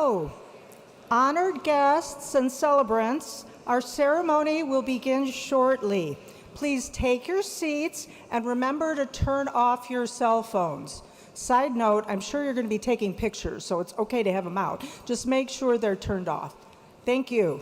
So, honored guests and celebrants, our ceremony will begin shortly. Please take your seats and remember to turn off your cell phones. Side note, I'm sure you're going to be taking pictures, so it's okay to have them out. Just make sure they're turned off. Thank you.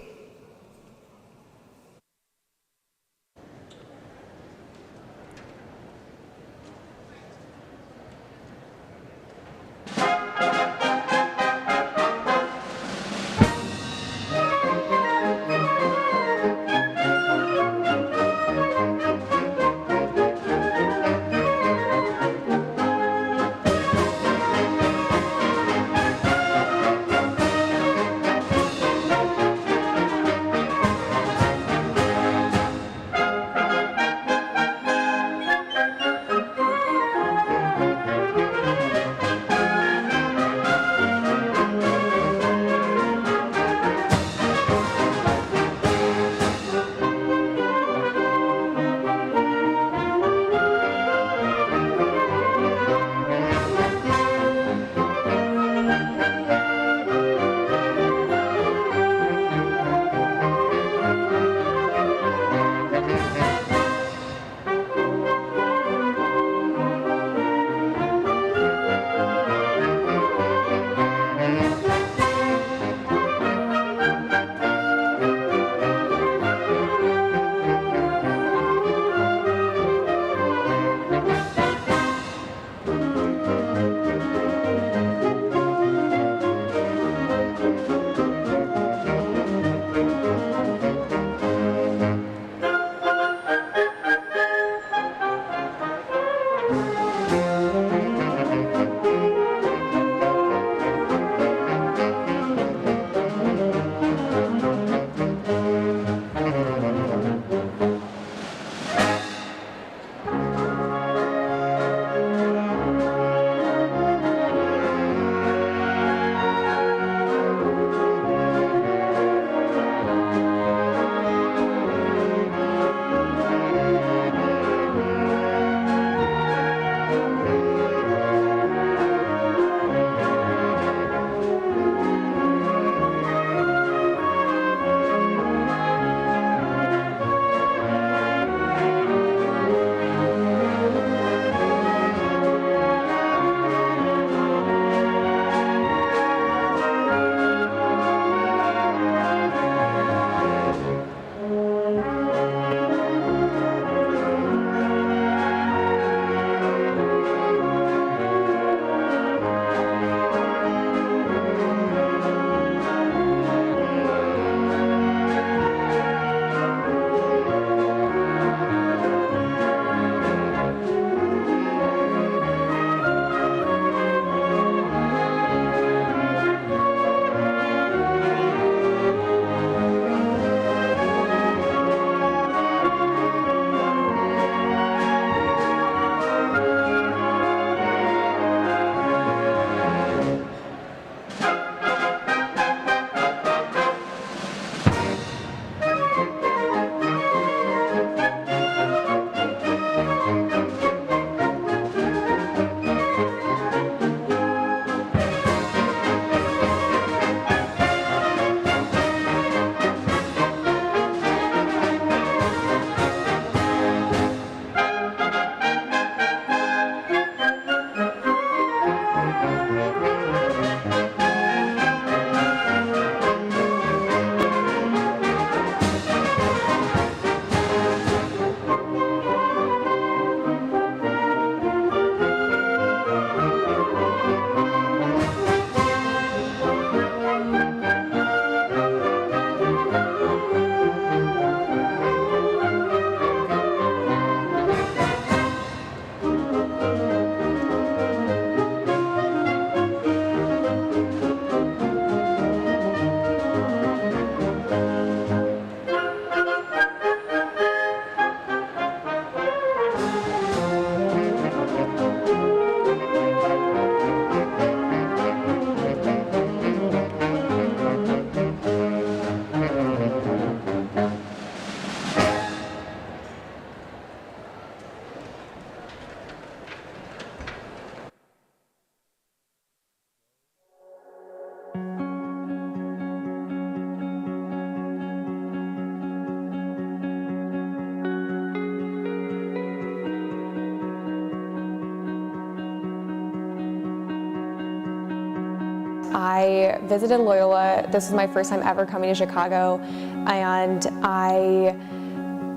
I visited Loyola. This was my first time ever coming to Chicago, and I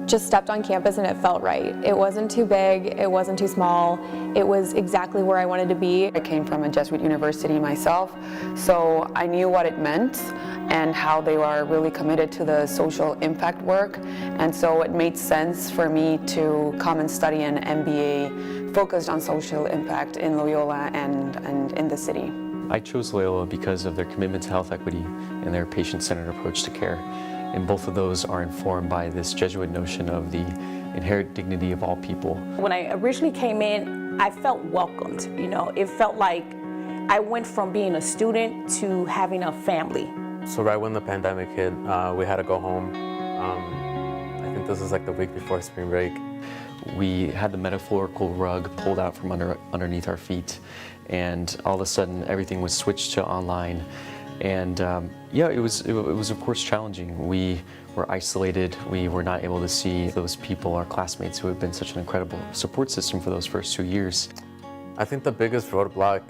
just stepped on campus and it felt right. It wasn't too big, it wasn't too small, it was exactly where I wanted to be. I came from a Jesuit university myself, so I knew what it meant and how they are really committed to the social impact work, and so it made sense for me to come and study an MBA focused on social impact in Loyola and in the city. I chose Loyola because of their commitment to health equity and their patient-centered approach to care. And both of those are informed by this Jesuit notion of the inherent dignity of all people. When I originally came in, I felt welcomed. It felt like I went from being a student to having a family. So right when the pandemic hit, we had to go home. I think this was like the week before spring break. We had the metaphorical rug pulled out from underneath our feet, and all of a sudden everything was switched to online. And yeah, it was of course challenging. We were isolated. We were not able to see those people, our classmates, who have been such an incredible support system for those first 2 years. I think the biggest roadblock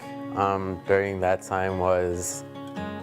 during that time was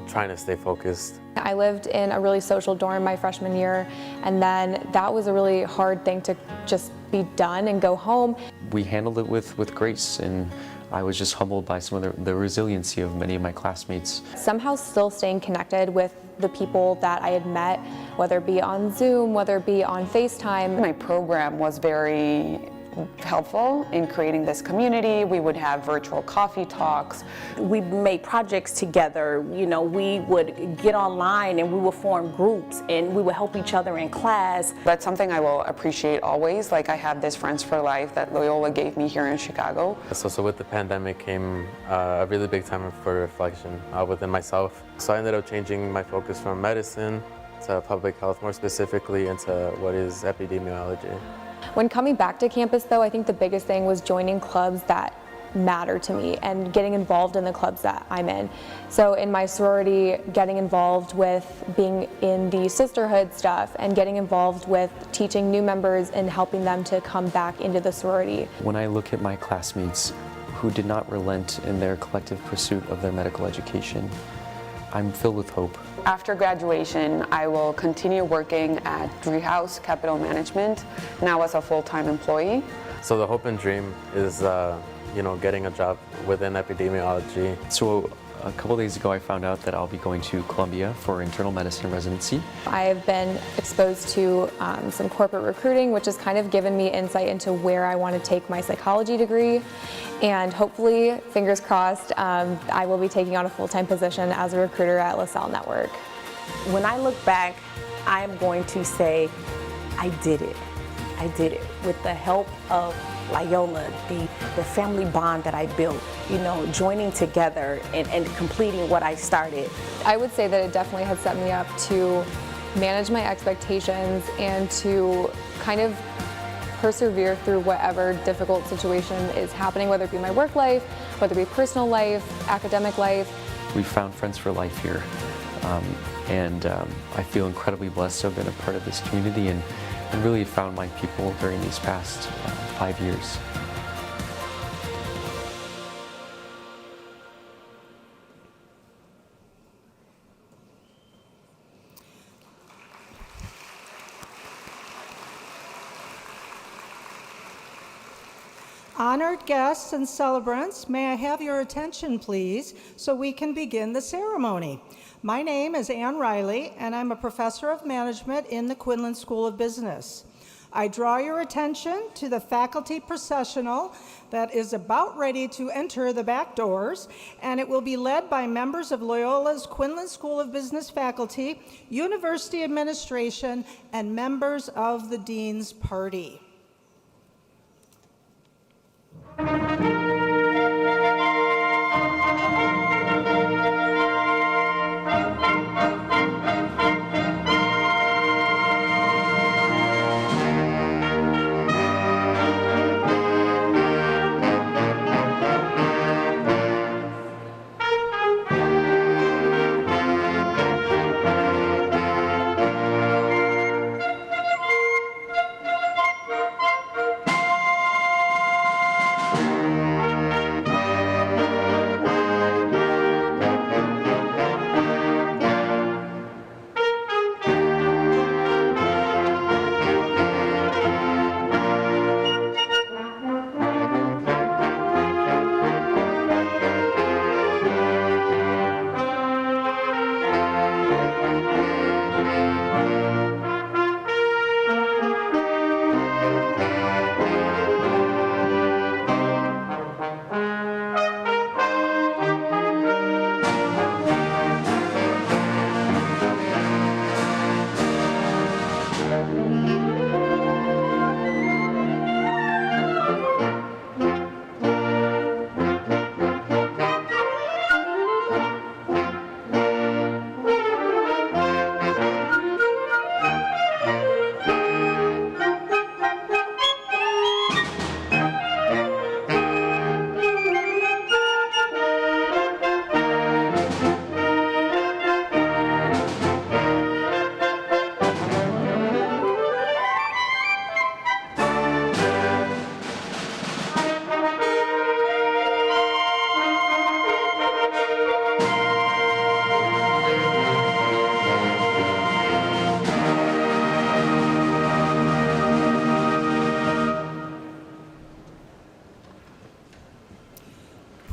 trying to stay focused. I lived in a really social dorm my freshman year, and then that was a really hard thing to just be done and go home. We handled it with grace, and I was just humbled by some of the resiliency of many of my classmates. Somehow still staying connected with the people that I had met, whether it be on Zoom, whether it be on FaceTime. My program was very helpful in creating this community. We would have virtual coffee talks. We made projects together. We would get online and we would form groups and we would help each other in class. That's something I will appreciate always. Like, I have this Friends for Life that Loyola gave me here in Chicago. So with the pandemic came a really big time for reflection within myself. So I ended up changing my focus from medicine to public health, more specifically into what is epidemiology. When coming back to campus though, I think the biggest thing was joining clubs that matter to me and getting involved in the clubs that I'm in. So in my sorority, getting involved with being in the sisterhood stuff and getting involved with teaching new members and helping them to come back into the sorority. When I look at my classmates who did not relent in their collective pursuit of their medical education, I'm filled with hope. After graduation, I will continue working at Driehaus Capital Management, now as a full-time employee. So the hope and dream is, getting a job within epidemiology. So a couple days ago, I found out that I'll be going to Columbia for internal medicine residency. I've been exposed to some corporate recruiting, which has kind of given me insight into where I want to take my psychology degree. And hopefully, fingers crossed, I will be taking on a full-time position as a recruiter at LaSalle Network. When I look back, I'm going to say, I did it. I did it with the help of Loyola, the family bond that I built, joining together and completing what I started. I would say that it definitely has set me up to manage my expectations and to kind of persevere through whatever difficult situation is happening, whether it be my work life, whether it be personal life, academic life. We found Friends for Life here, and I feel incredibly blessed to have been a part of this community and really found my people during these past 5 years. Honored guests and celebrants, may I have your attention, please, so we can begin the ceremony. My name is Ann Riley, and I'm a professor of management in the Quinlan School of Business. I draw your attention to the faculty processional that is about ready to enter the back doors, and it will be led by members of Loyola's Quinlan School of Business faculty, university administration, and members of the Dean's Party.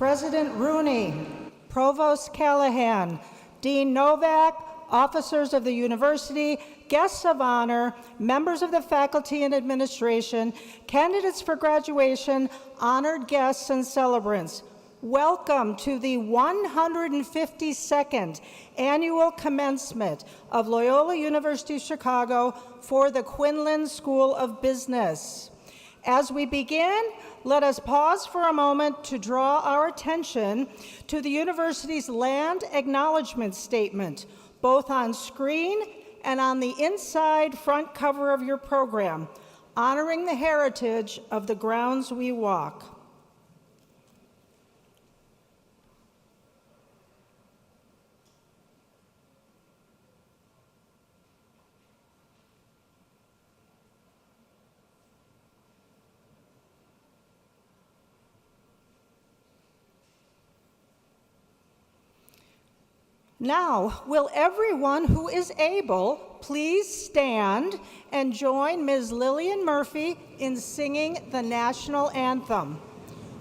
President Rooney, Provost Callahan, Dean Novak, officers of the university, guests of honor, members of the faculty and administration, candidates for graduation, honored guests and celebrants. Welcome to the 152nd annual commencement of Loyola University Chicago for the Quinlan School of Business. As we begin, let us pause for a moment to draw our attention to the university's land acknowledgement statement, both on screen and on the inside front cover of your program, honoring the heritage of the grounds we walk. Now, will everyone who is able please stand and join Ms. Lillian Murphy in singing the national anthem.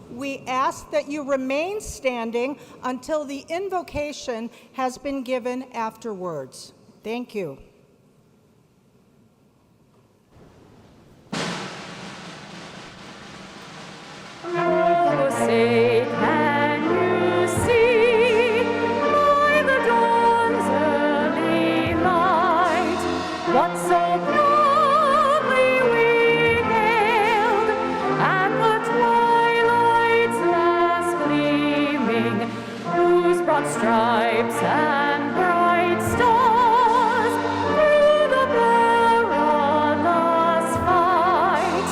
We ask that you remain standing until the invocation has been given afterwards. Thank you. Oh, say, can you see by the dawn's early light what so proudly we hailed at the twilight's last gleaming, whose broad stripes and bright stars through the perilous fight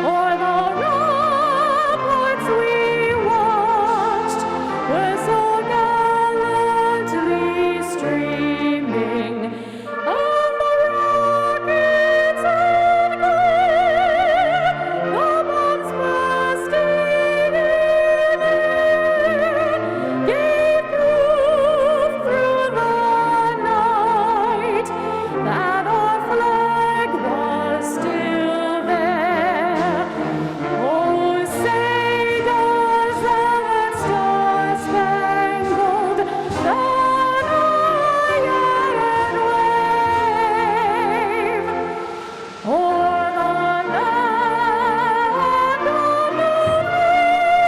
o'er the ramparts we watched were so gallantly streaming, and the rockets and glare, the bombs bursting in air, gave proof through the night that our flag was still there. Oh, say does that star-spangled banner yet wave o'er the land of the free and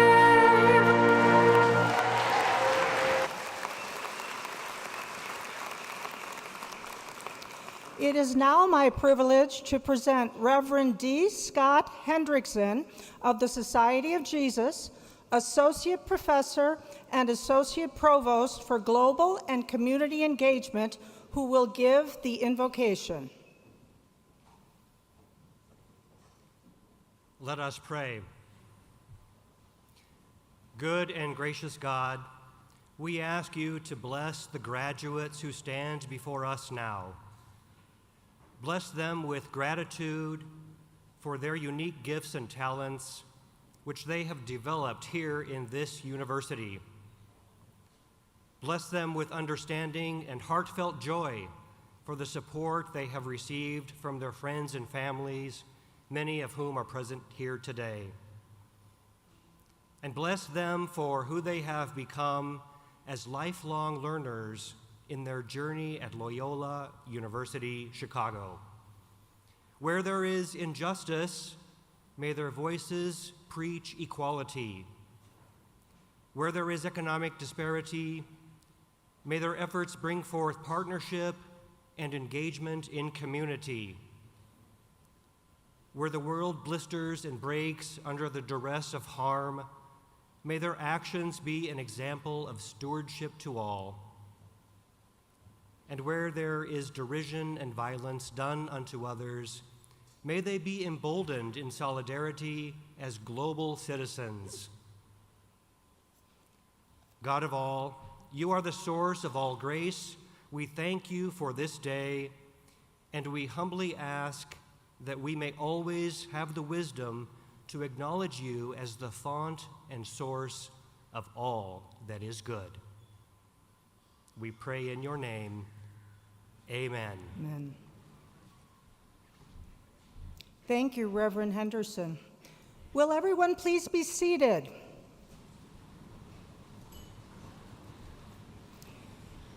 the It is now my privilege to present Reverend D. Scott Hendrickson of the Society of Jesus, Associate Professor and Associate Provost for Global and Community Engagement, who will give the invocation. Let us pray. Good and gracious God, we ask you to bless the graduates who stand before us now. Bless them with gratitude for their unique gifts and talents, which they have developed here in this university. Bless them with understanding and heartfelt joy for the support they have received from their friends and families, many of whom are present here today. And bless them for who they have become as lifelong learners in their journey at Loyola University, Chicago. Where there is injustice, may their voices preach equality. Where there is economic disparity, may their efforts bring forth partnership and engagement in community. Where the world blisters and breaks under the duress of harm, may their actions be an example of stewardship to all. And where there is derision and violence done unto others, may they be emboldened in solidarity as global citizens. God of all, you are the source of all grace. We thank you for this day, and we humbly ask that we may always have the wisdom to acknowledge you as the font and source of all that is good. We pray in your name. Amen. Amen. Thank you, Reverend Henderson. Will everyone please be seated?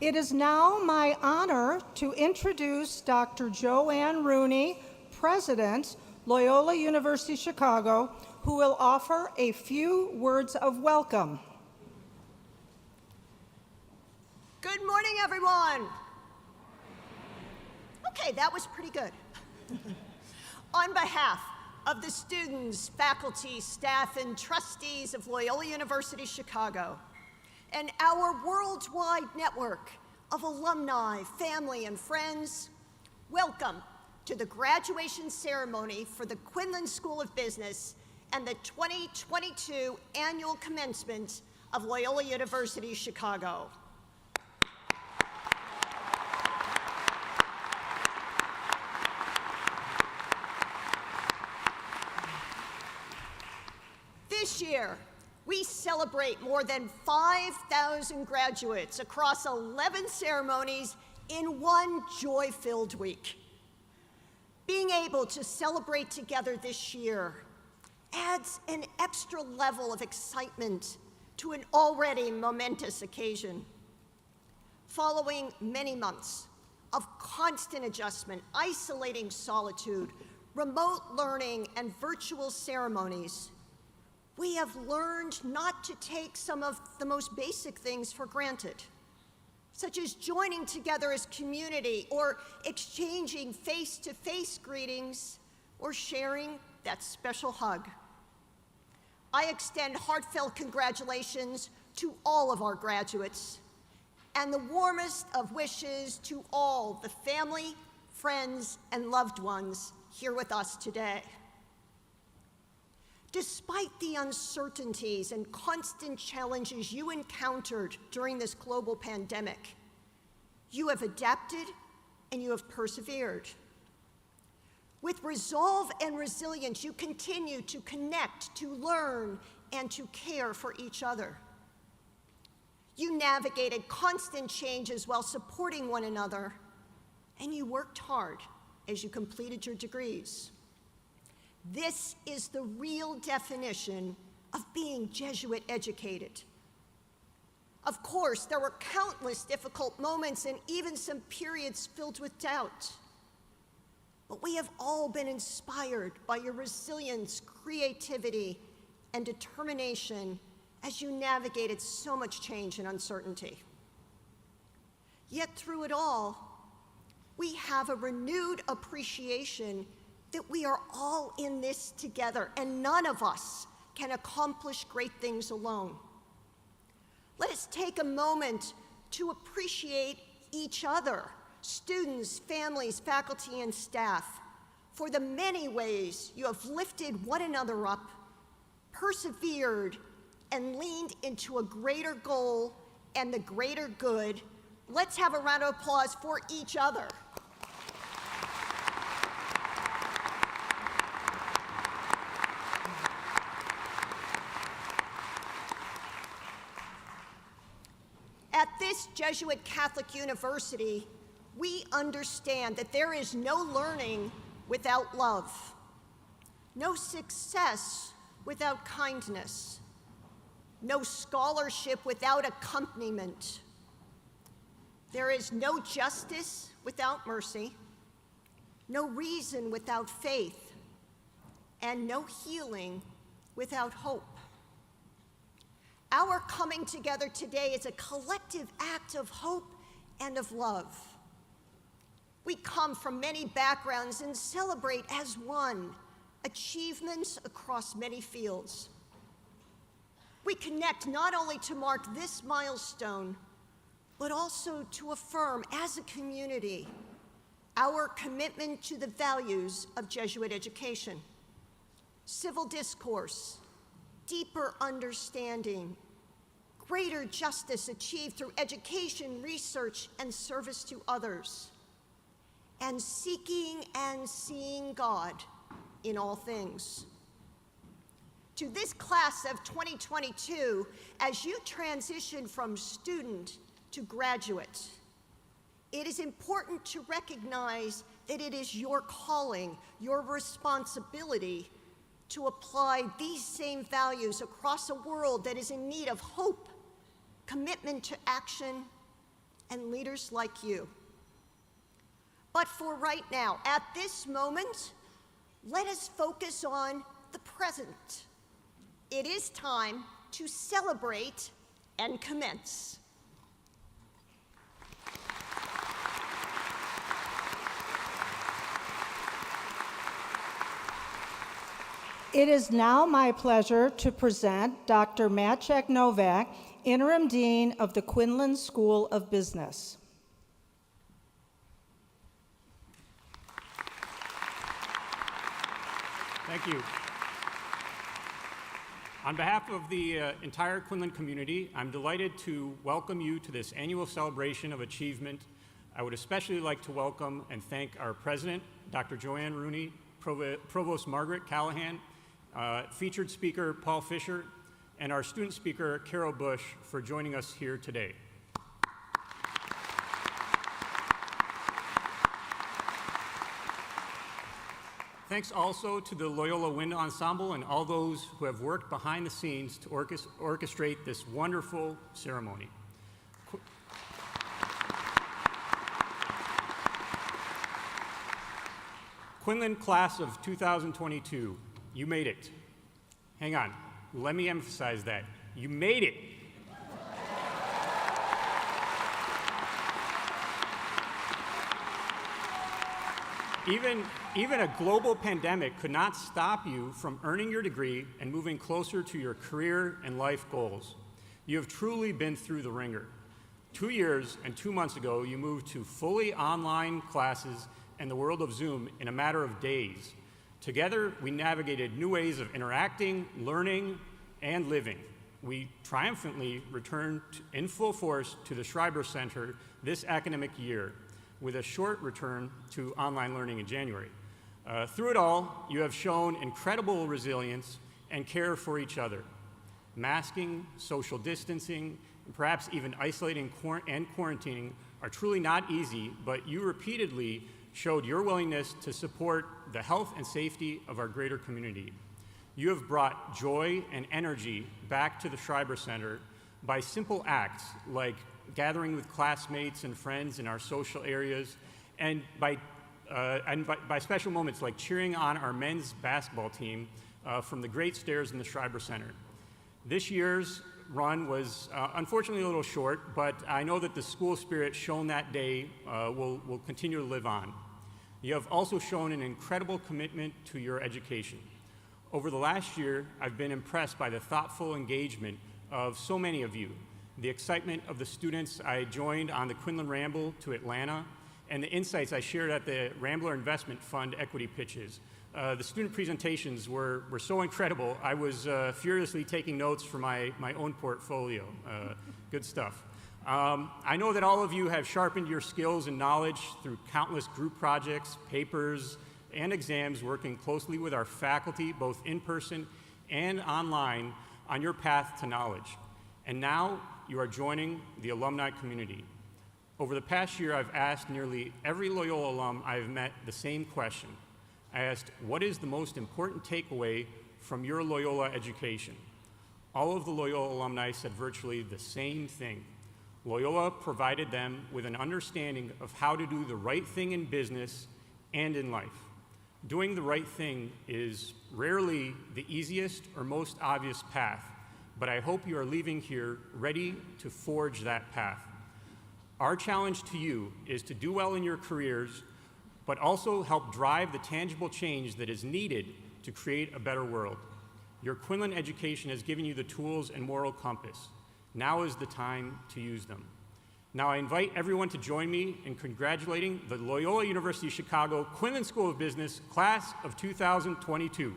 It is now my honor to introduce Dr. Joanne Rooney, President, Loyola University Chicago, who will offer a few words of welcome. Good morning, everyone. Okay, that was pretty good. On behalf of the students, faculty, staff, and trustees of Loyola University Chicago, and our worldwide network of alumni, family, and friends, welcome to the graduation ceremony for the Quinlan School of Business and the 2022 annual commencement of Loyola University Chicago. This year, we celebrate more than 5,000 graduates across 11 ceremonies in one joy-filled week. Being able to celebrate together this year adds an extra level of excitement to an already momentous occasion. Following many months of constant adjustment, isolating solitude, remote learning, and virtual ceremonies, we have learned not to take some of the most basic things for granted, such as joining together as community or exchanging face-to-face greetings or sharing that special hug. I extend heartfelt congratulations to all of our graduates and the warmest of wishes to all the family, friends, and loved ones here with us today. Despite the uncertainties and constant challenges you encountered during this global pandemic, you have adapted and you have persevered. With resolve and resilience, you continue to connect, to learn, and to care for each other. You navigated constant changes while supporting one another, and you worked hard as you completed your degrees. This is the real definition of being Jesuit educated. Of course, there were countless difficult moments and even some periods filled with doubt. But we have all been inspired by your resilience, creativity, and determination as you navigated so much change and uncertainty. Yet through it all, we have a renewed appreciation that we are all in this together, and none of us can accomplish great things alone. Let us take a moment to appreciate each other, students, families, faculty, and staff, for the many ways you have lifted one another up, persevered, and leaned into a greater goal and the greater good. Let's have a round of applause for each other. At this Jesuit Catholic University, we understand that there is no learning without love, no success without kindness, no scholarship without accompaniment. There is no justice without mercy, no reason without faith, and no healing without hope. Our coming together today is a collective act of hope and of love. We come from many backgrounds and celebrate as one achievements across many fields. We connect not only to mark this milestone, but also to affirm as a community our commitment to the values of Jesuit education: civil discourse, deeper understanding, greater justice achieved through education, research, and service to others, and seeking and seeing God in all things. To this class of 2022, as you transition from student to graduates, it is important to recognize that it is your calling, your responsibility to apply these same values across a world that is in need of hope, commitment to action, and leaders like you. But for right now, at this moment, let us focus on the present. It is time to celebrate and commence. It is now my pleasure to present Dr. Maciek Novak, Interim Dean of the Quinlan School of Business. Thank you. On behalf of the entire Quinlan community, I'm delighted to welcome you to this annual celebration of achievement. I would especially like to welcome and thank our president, Dr. Joanne Rooney, Provost Margaret Callahan, featured speaker Paul Fisher, and our student speaker Carol Bush for joining us here today. Thanks also to the Loyola Wind Ensemble and all those who have worked behind the scenes to orchestrate this wonderful ceremony. Quinlan class of 2022, you made it. Hang on, let me emphasize that. You made it. Even a global pandemic could not stop you from earning your degree and moving closer to your career and life goals. You have truly been through the ringer. 2 years and 2 months ago, you moved to fully online classes and the world of Zoom in a matter of days. Together, we navigated new ways of interacting, learning, and living. We triumphantly returned in full force to the Schreiber Center this academic year, with a short return to online learning in January. Through it all, you have shown incredible resilience and care for each other. Masking, social distancing, and perhaps even isolating and quarantining are truly not easy, but you repeatedly showed your willingness to support the health and safety of our greater community. You have brought joy and energy back to the Schreiber Center by simple acts like gathering with classmates and friends in our social areas, and by special moments like cheering on our men's basketball team from the great stairs in the Schreiber Center. This year's run was unfortunately a little short, but I know that the school spirit shown that day will continue to live on. You have also shown an incredible commitment to your education. Over the last year, I've been impressed by the thoughtful engagement of so many of you, the excitement of the students I joined on the Quinlan Ramble to Atlanta, and the insights I shared at the Rambler Investment Fund equity pitches. The student presentations were so incredible, I was furiously taking notes for my own portfolio. Good stuff. I know that all of you have sharpened your skills and knowledge through countless group projects, papers, and exams, working closely with our faculty, both in person and online, on your path to knowledge. And now you are joining the alumni community. Over the past year, I've asked nearly every Loyola alum I've met the same question. I asked, what is the most important takeaway from your Loyola education? All of the Loyola alumni said virtually the same thing. Loyola provided them with an understanding of how to do the right thing in business and in life. Doing the right thing is rarely the easiest or most obvious path, but I hope you are leaving here ready to forge that path. Our challenge to you is to do well in your careers, but also help drive the tangible change that is needed to create a better world. Your Quinlan education has given you the tools and moral compass. Now is the time to use them. Now I invite everyone to join me in congratulating the Loyola University Chicago Quinlan School of Business class of 2022.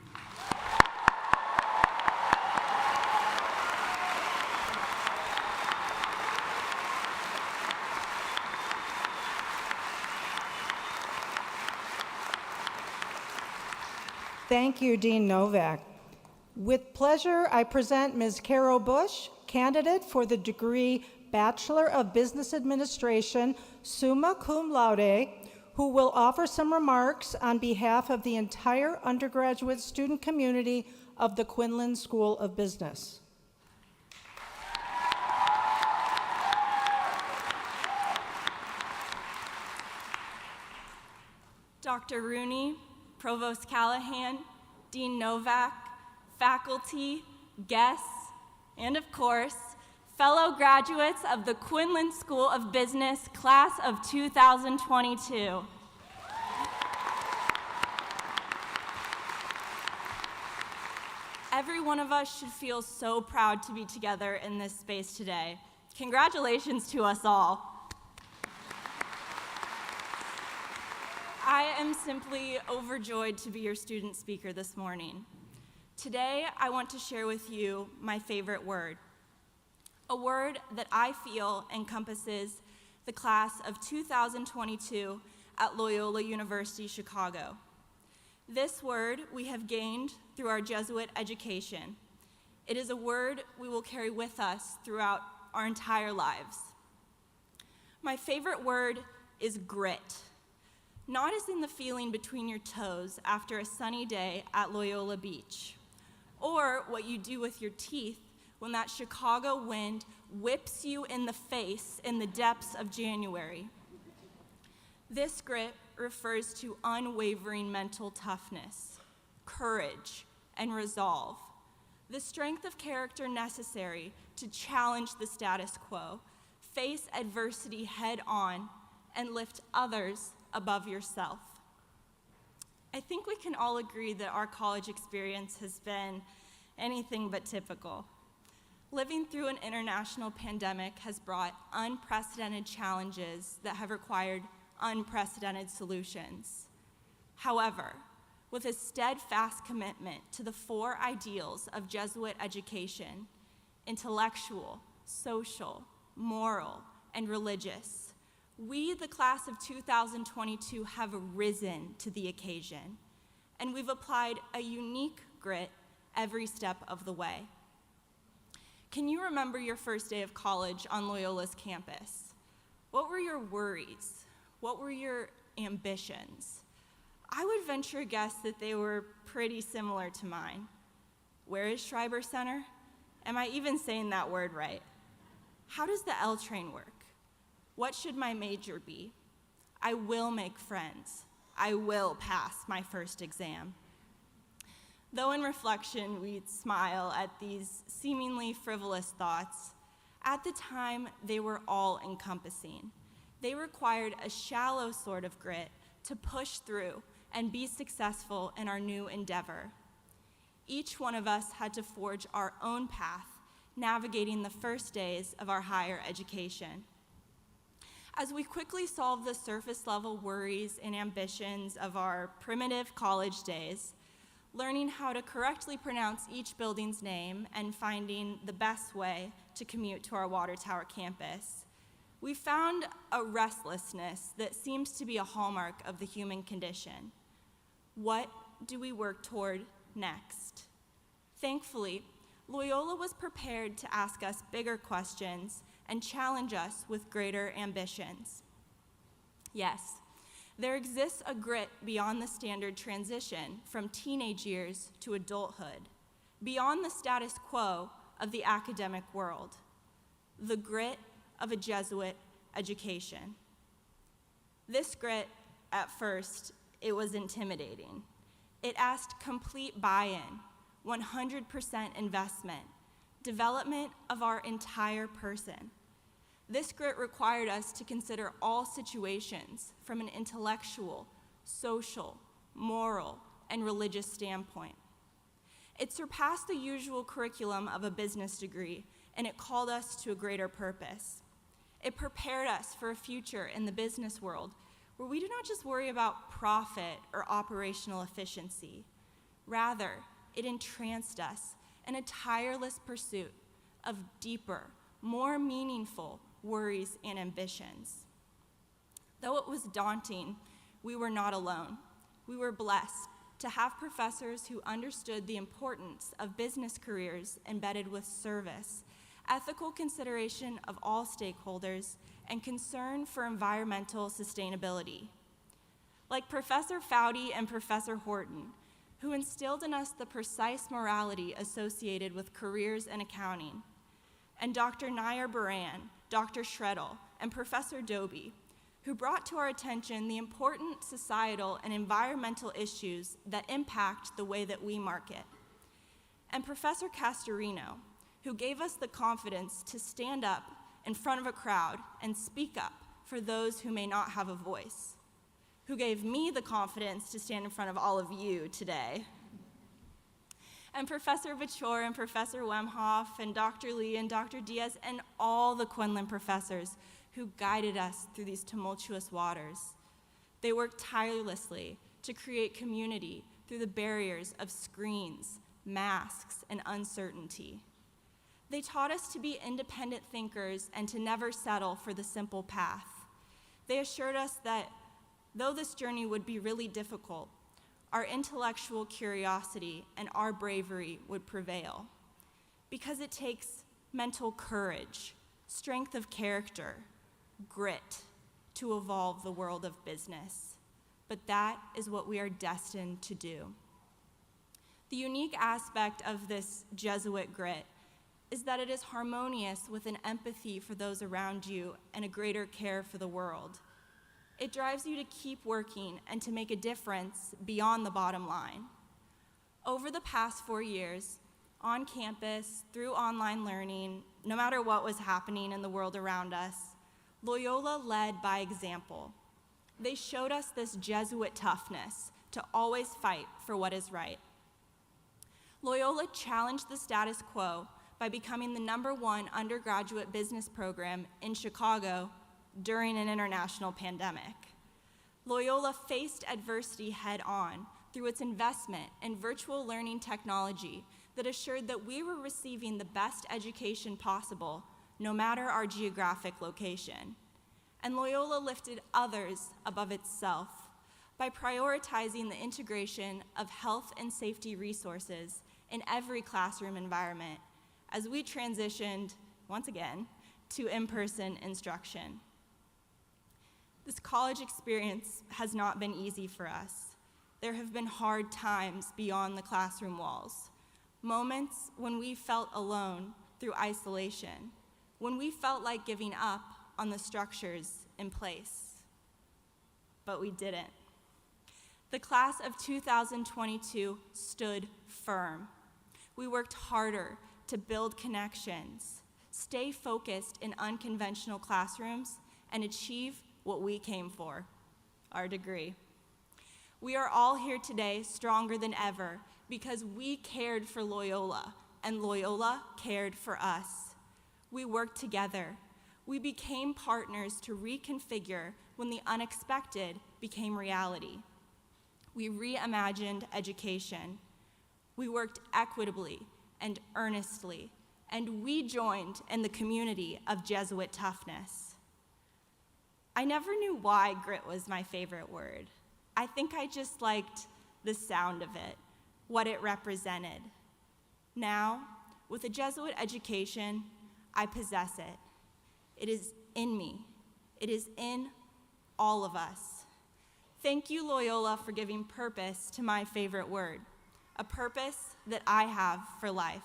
Thank you, Dean Novak. With pleasure, I present Ms. Carol Bush, candidate for the degree Bachelor of Business Administration, summa cum laude, who will offer some remarks on behalf of the entire undergraduate student community of the Quinlan School of Business. Dr. Rooney, Provost Callahan, Dean Novak, faculty, guests, and of course, fellow graduates of the Quinlan School of Business, class of 2022. Every one of us should feel so proud to be together in this space today. Congratulations to us all. I am simply overjoyed to be your student speaker this morning. Today, I want to share with you my favorite word, a word that I feel encompasses the class of 2022 at Loyola University Chicago. This word we have gained through our Jesuit education. It is a word we will carry with us throughout our entire lives. My favorite word is grit. Not as in the feeling between your toes after a sunny day at Loyola Beach, or what you do with your teeth when that Chicago wind whips you in the face in the depths of January. This grit refers to unwavering mental toughness, courage, and resolve, the strength of character necessary to challenge the status quo, face adversity head on, and lift others above yourself. I think we can all agree that our college experience has been anything but typical. Living through an international pandemic has brought unprecedented challenges that have required unprecedented solutions. However, with a steadfast commitment to the four ideals of Jesuit education, intellectual, social, moral, and religious, we, the class of 2022, have risen to the occasion, and we've applied a unique grit every step of the way. Can you remember your first day of college on Loyola's campus? What were your worries? What were your ambitions? I would venture a guess that they were pretty similar to mine. Where is Schreiber Center? Am I even saying that word right? How does the L train work? What should my major be? I will make friends. I will pass my first exam. Though in reflection we'd smile at these seemingly frivolous thoughts, at the time they were all-encompassing. They required a shallow sort of grit to push through and be successful in our new endeavor. Each one of us had to forge our own path, navigating the first days of our higher education. As we quickly solved the surface-level worries and ambitions of our primitive college days, learning how to correctly pronounce each building's name and finding the best way to commute to our Water Tower campus, we found a restlessness that seems to be a hallmark of the human condition. What do we work toward next? Thankfully, Loyola was prepared to ask us bigger questions and challenge us with greater ambitions. Yes, there exists a grit beyond the standard transition from teenage years to adulthood, beyond the status quo of the academic world, the grit of a Jesuit education. This grit, at first, it was intimidating. It asked complete buy-in, 100% investment, development of our entire person. This grit required us to consider all situations from an intellectual, social, moral, and religious standpoint. It surpassed the usual curriculum of a business degree, and it called us to a greater purpose. It prepared us for a future in the business world where we do not just worry about profit or operational efficiency. Rather, it entranced us in a tireless pursuit of deeper, more meaningful worries and ambitions. Though it was daunting, we were not alone. We were blessed to have professors who understood the importance of business careers embedded with service ethical consideration of all stakeholders, and concern for environmental sustainability. Like Professor Foudy and Professor Horton, who instilled in us the precise morality associated with careers in accounting, and Dr. Nair Baran, Dr. Shreddle, and Professor Doby, who brought to our attention the important societal and environmental issues that impact the way that we market, and Professor Castorino, who gave us the confidence to stand up in front of a crowd and speak up for those who may not have a voice, who gave me the confidence to stand in front of all of you today. And Professor Bachor and Professor Wemhoff and Dr. Lee and Dr. Diaz and all the Quinlan professors who guided us through these tumultuous waters. They worked tirelessly to create community through the barriers of screens, masks, and uncertainty. They taught us to be independent thinkers and to never settle for the simple path. They assured us that though this journey would be really difficult, our intellectual curiosity and our bravery would prevail, because it takes mental courage, strength of character, grit to evolve the world of business. But that is what we are destined to do. The unique aspect of this Jesuit grit is that it is harmonious with an empathy for those around you and a greater care for the world. It drives you to keep working and to make a difference beyond the bottom line. Over the past 4 years, on campus, through online learning, no matter what was happening in the world around us, Loyola led by example. They showed us this Jesuit toughness to always fight for what is right. Loyola challenged the status quo by becoming the #1 undergraduate business program in Chicago during an international pandemic. Loyola faced adversity head-on through its investment in virtual learning technology that assured that we were receiving the best education possible, no matter our geographic location. And Loyola lifted others above itself by prioritizing the integration of health and safety resources in every classroom environment as we transitioned, once again, to in-person instruction. This college experience has not been easy for us. There have been hard times beyond the classroom walls, moments when we felt alone through isolation, when we felt like giving up on the structures in place. But we didn't. The class of 2022 stood firm. We worked harder to build connections, stay focused in unconventional classrooms, and achieve what we came for, our degree. We are all here today stronger than ever because we cared for Loyola, and Loyola cared for us. We worked together. We became partners to reconfigure when the unexpected became reality. We reimagined education. We worked equitably and earnestly, and we joined in the community of Jesuit toughness. I never knew why grit was my favorite word. I think I just liked the sound of it, what it represented. Now, with a Jesuit education, I possess it. It is in me. It is in all of us. Thank you, Loyola, for giving purpose to my favorite word, a purpose that I have for life.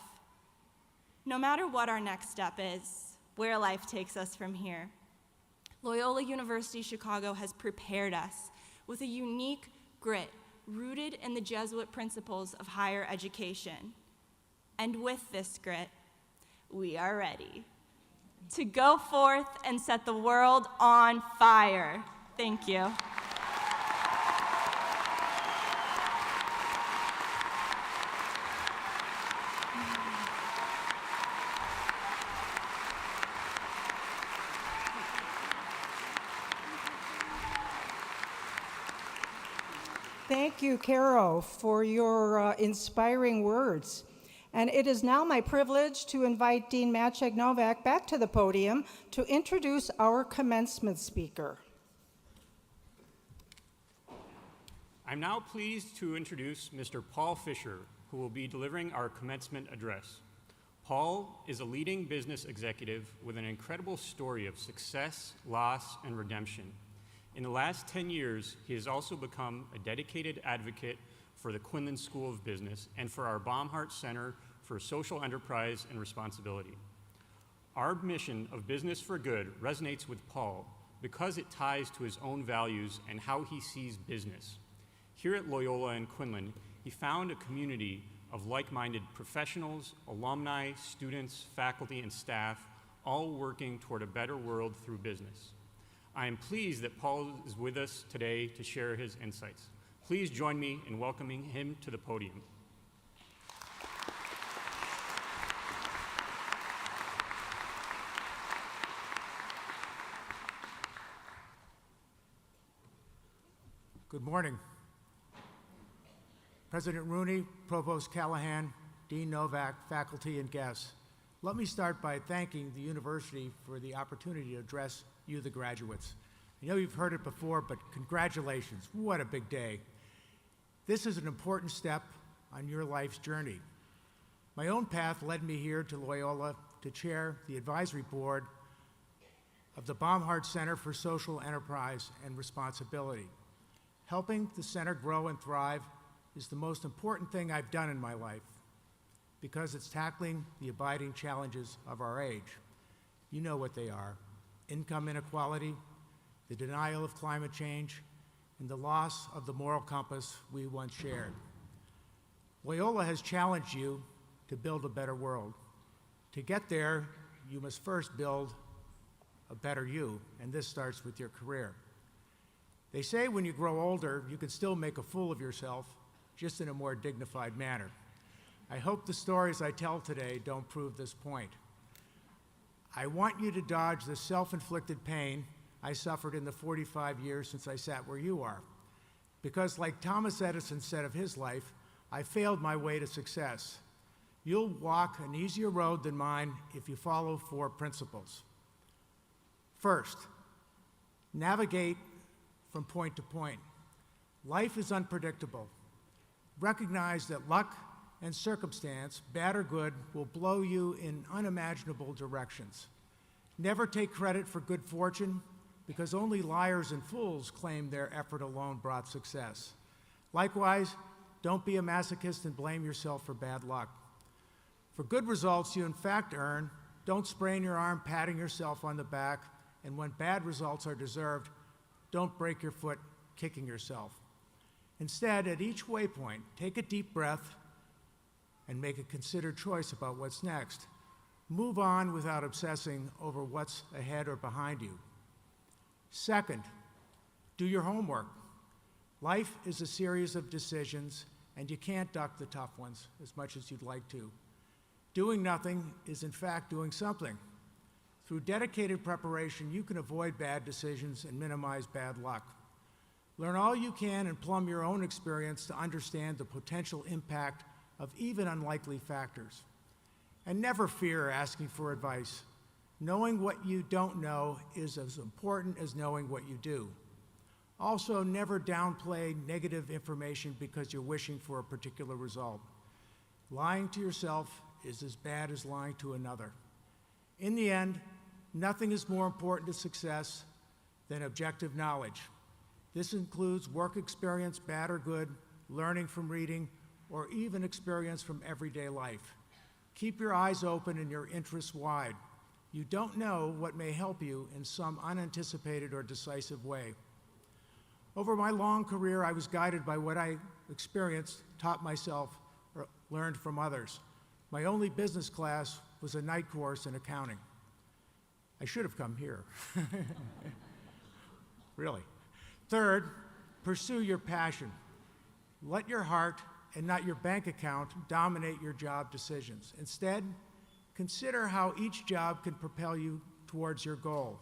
No matter what our next step is, where life takes us from here, Loyola University Chicago has prepared us with a unique grit rooted in the Jesuit principles of higher education. And with this grit, we are ready to go forth and set the world on fire. Thank you. Thank you, Caro, for your inspiring words. And it is now my privilege to invite Dean Maciek Novak back to the podium to introduce our commencement speaker. I'm now pleased to introduce Mr. Paul Fisher, who will be delivering our commencement address. Paul is a leading business executive with an incredible story of success, loss, and redemption. In the last 10 years, he has also become a dedicated advocate for the Quinlan School of Business and for our Baumhart Center for Social Enterprise and Responsibility. Our mission of Business for Good resonates with Paul because it ties to his own values and how he sees business. Here at Loyola and Quinlan, he found a community of like-minded professionals, alumni, students, faculty, and staff, all working toward a better world through business. I am pleased that Paul is with us today to share his insights. Please join me in welcoming him to the podium. Good morning. President Rooney, Provost Callahan, Dean Novak, faculty, and guests. Let me start by thanking the university for the opportunity to address you, the graduates. I know you've heard it before, but congratulations. What a big day. This is an important step on your life's journey. My own path led me here to Loyola to chair the advisory board of the Baumhart Center for Social Enterprise and Responsibility. Helping the center grow and thrive is the most important thing I've done in my life because it's tackling the abiding challenges of our age. You know what they are: income inequality, the denial of climate change, and the loss of the moral compass we once shared. Loyola has challenged you to build a better world. To get there, you must first build a better you, and this starts with your career. They say when you grow older, you can still make a fool of yourself, just in a more dignified manner. I hope the stories I tell today don't prove this point. I want you to dodge the self-inflicted pain I suffered in the 45 years since I sat where you are. Because like Thomas Edison said of his life, I failed my way to success. You'll walk an easier road than mine if you follow 4 principles. First, navigate from point to point. Life is unpredictable. Recognize that luck and circumstance, bad or good, will blow you in unimaginable directions. Never take credit for good fortune, because only liars and fools claim their effort alone brought success. Likewise, don't be a masochist and blame yourself for bad luck. For good results you in fact earn, don't sprain your arm patting yourself on the back, and when bad results are deserved, don't break your foot kicking yourself. Instead, at each waypoint, take a deep breath and make a considered choice about what's next. Move on without obsessing over what's ahead or behind you. Second, do your homework. Life is a series of decisions, and you can't duck the tough ones as much as you'd like to. Doing nothing is in fact doing something. Through dedicated preparation, you can avoid bad decisions and minimize bad luck. Learn all you can and plumb your own experience to understand the potential impact of even unlikely factors. And never fear asking for advice. Knowing what you don't know is as important as knowing what you do. Also, never downplay negative information because you're wishing for a particular result. Lying to yourself is as bad as lying to another. In the end, nothing is more important to success than objective knowledge. This includes work experience, bad or good, learning from reading, or even experience from everyday life. Keep your eyes open and your interests wide. You don't know what may help you in some unanticipated or decisive way. Over my long career, I was guided by what I experienced, taught myself, or learned from others. My only business class was a night course in accounting. I should have come here. Really. Third, pursue your passion. Let your heart and not your bank account dominate your job decisions. Instead, consider how each job can propel you towards your goal.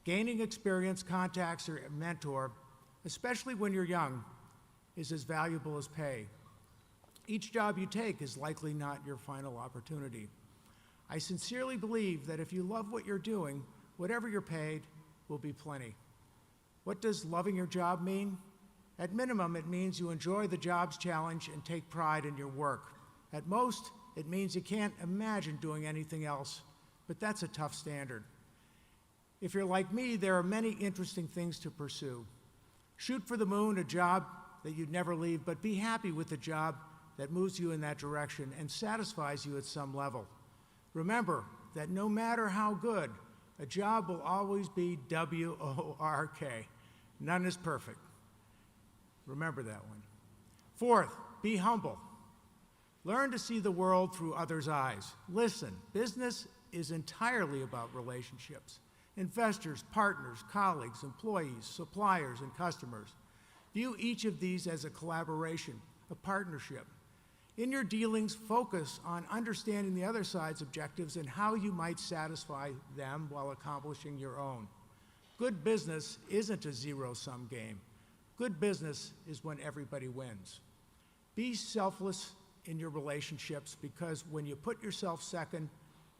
Gaining experience, contacts, or a mentor, especially when you're young, is as valuable as pay. Each job you take is likely not your final opportunity. I sincerely believe that if you love what you're doing, whatever you're paid will be plenty. What does loving your job mean? At minimum, it means you enjoy the job's challenge and take pride in your work. At most, it means you can't imagine doing anything else, but that's a tough standard. If you're like me, there are many interesting things to pursue. Shoot for the moon, a job that you'd never leave, but be happy with the job that moves you in that direction and satisfies you at some level. Remember that no matter how good, a job will always be W-O-R-K. None is perfect. Remember that one. Fourth, be humble. Learn to see the world through others' eyes. Listen, business is entirely about relationships. Investors, partners, colleagues, employees, suppliers, and customers. View each of these as a collaboration, a partnership. In your dealings, focus on understanding the other side's objectives and how you might satisfy them while accomplishing your own. Good business isn't a zero-sum game. Good business is when everybody wins. Be selfless in your relationships, because when you put yourself second,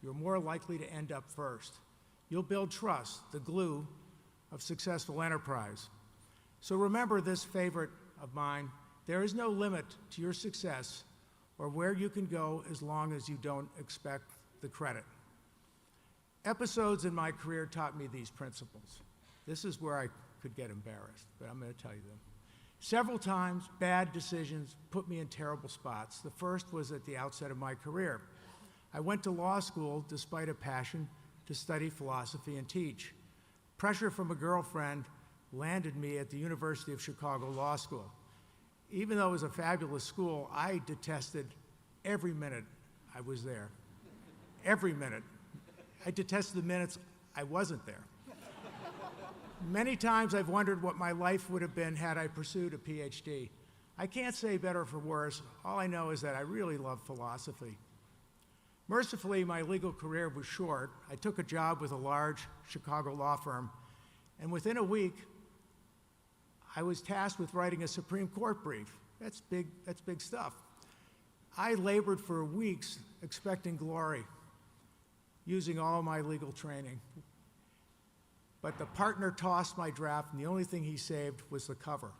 you're more likely to end up first. You'll build trust, the glue of successful enterprise. So remember this favorite of mine: there is no limit to your success or where you can go as long as you don't expect the credit. Episodes in my career taught me these principles. This is where I could get embarrassed, but I'm going to tell you them. Several times, bad decisions put me in terrible spots. The first was at the outset of my career. I went to law school despite a passion to study philosophy and teach. Pressure from a girlfriend landed me at the University of Chicago Law School. Even though it was a fabulous school, I detested every minute I was there. Every minute. I detested the minutes I wasn't there. Many times I've wondered what my life would have been had I pursued a PhD. I can't say better for worse. All I know is that I really love philosophy. Mercifully, my legal career was short. I took a job with a large Chicago law firm, and within a week, I was tasked with writing a Supreme Court brief. That's big stuff. I labored for weeks expecting glory, using all my legal training. But the partner tossed my draft, and the only thing he saved was the cover.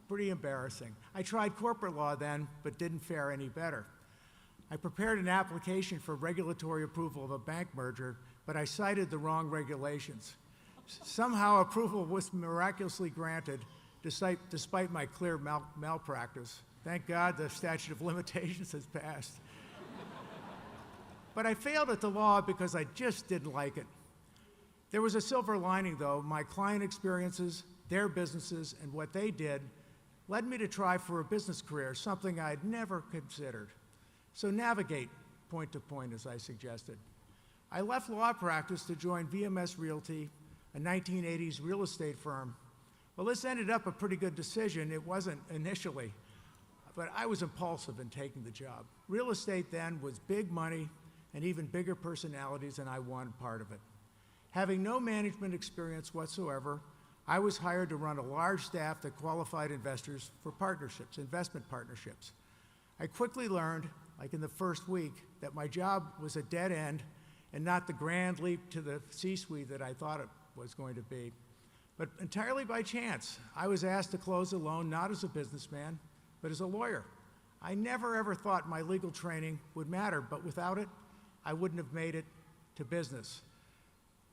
Pretty embarrassing. I tried corporate law then, but didn't fare any better. I prepared an application for regulatory approval of a bank merger, but I cited the wrong regulations. Somehow approval was miraculously granted, despite my clear malpractice. Thank God the statute of limitations has passed. But I failed at the law because I just didn't like it. There was a silver lining, though. My client experiences, their businesses, and what they did led me to try for a business career, something I'd never considered. So navigate point to point, as I suggested. I left law practice to join VMS Realty, a 1980s real estate firm. Well, this ended up a pretty good decision. It wasn't initially, but I was impulsive in taking the job. Real estate then was big money and even bigger personalities, and I wanted part of it. Having no management experience whatsoever, I was hired to run a large staff that qualified investors for partnerships, investment partnerships. I quickly learned, like in the first week, that my job was a dead end and not the grand leap to the C-suite that I thought it was going to be. But entirely by chance, I was asked to close a loan not as a businessman, but as a lawyer. I never ever thought my legal training would matter, but without it, I wouldn't have made it to business.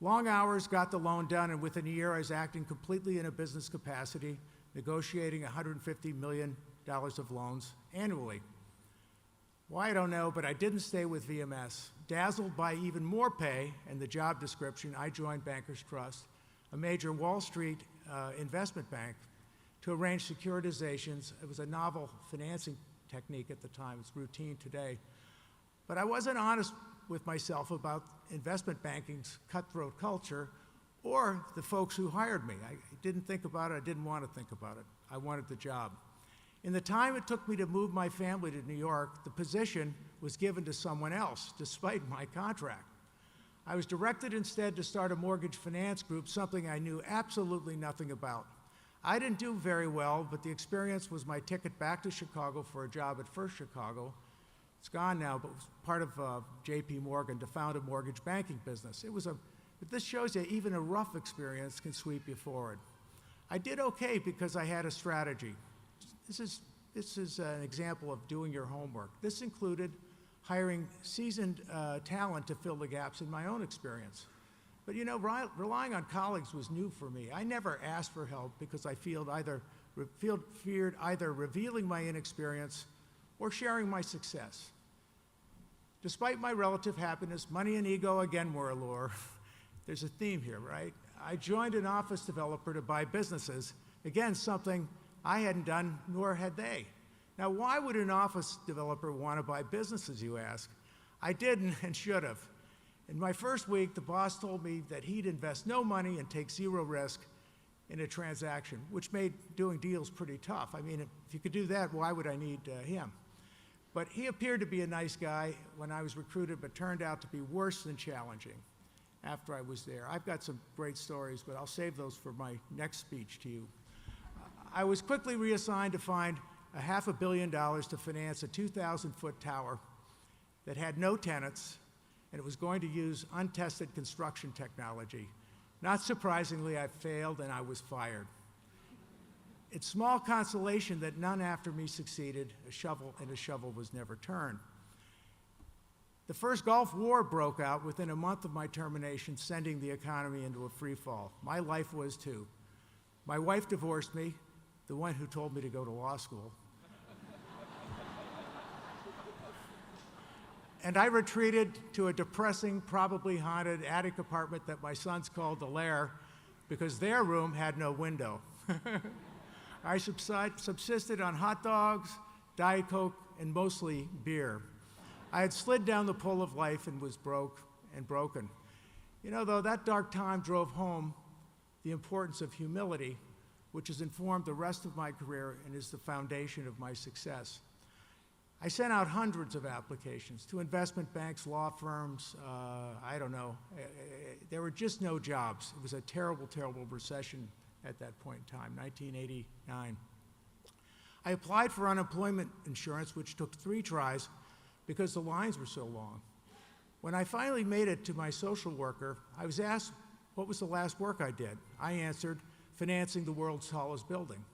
Long hours got the loan done, and within a year I was acting completely in a business capacity, negotiating $150 million of loans annually. Why, I don't know, but I didn't stay with VMS. Dazzled by even more pay and the job description, I joined Bankers Trust, a major Wall Street investment bank, to arrange securitizations. It was a novel financing technique at the time. It's routine today. But I wasn't honest with myself about investment banking's cutthroat culture or the folks who hired me. I didn't think about it. I didn't want to think about it. I wanted the job. In the time it took me to move my family to New York, the position was given to someone else, despite my contract. I was directed instead to start a mortgage finance group, something I knew absolutely nothing about. I didn't do very well, but the experience was my ticket back to Chicago for a job at First Chicago. It's gone now, but it was part of J.P. Morgan to found a mortgage banking business. But this shows you even a rough experience can sweep you forward. I did okay because I had a strategy. This is an example of doing your homework. This included hiring seasoned talent to fill the gaps in my own experience. But you know, relying on colleagues was new for me. I never asked for help because I feared either revealing my inexperience or sharing my success. Despite my relative happiness, money and ego again were a lure. There's a theme here, right? I joined an office developer to buy businesses, again, something I hadn't done, nor had they. Now, why would an office developer want to buy businesses, you ask? I didn't and should have. In my first week, the boss told me that he'd invest no money and take zero risk in a transaction, which made doing deals pretty tough. I mean, if you could do that, why would I need him? But he appeared to be a nice guy when I was recruited, but turned out to be worse than challenging after I was there. I've got some great stories, but I'll save those for my next speech to you. I was quickly reassigned to find $500 million to finance a 2,000-foot tower that had no tenants, and it was going to use untested construction technology. Not surprisingly, I failed and I was fired. It's small consolation that none after me succeeded. A shovel was never turned. The first Gulf War broke out within a month of my termination, sending the economy into a free fall. My life was too. My wife divorced me, the one who told me to go to law school. And I retreated to a depressing, probably haunted attic apartment that my sons called the lair because their room had no window. I subsisted on hot dogs, Diet Coke, and mostly beer. I had slid down the pole of life and was broke and broken. You know, though, that dark time drove home the importance of humility, which has informed the rest of my career and is the foundation of my success. I sent out hundreds of applications to investment banks, law firms, there were just no jobs. It was a terrible, terrible recession at that point in time, 1989. I applied for unemployment insurance, which took 3 tries because the lines were so long. When I finally made it to my social worker, I was asked what was the last work I did. I answered, financing the world's tallest building.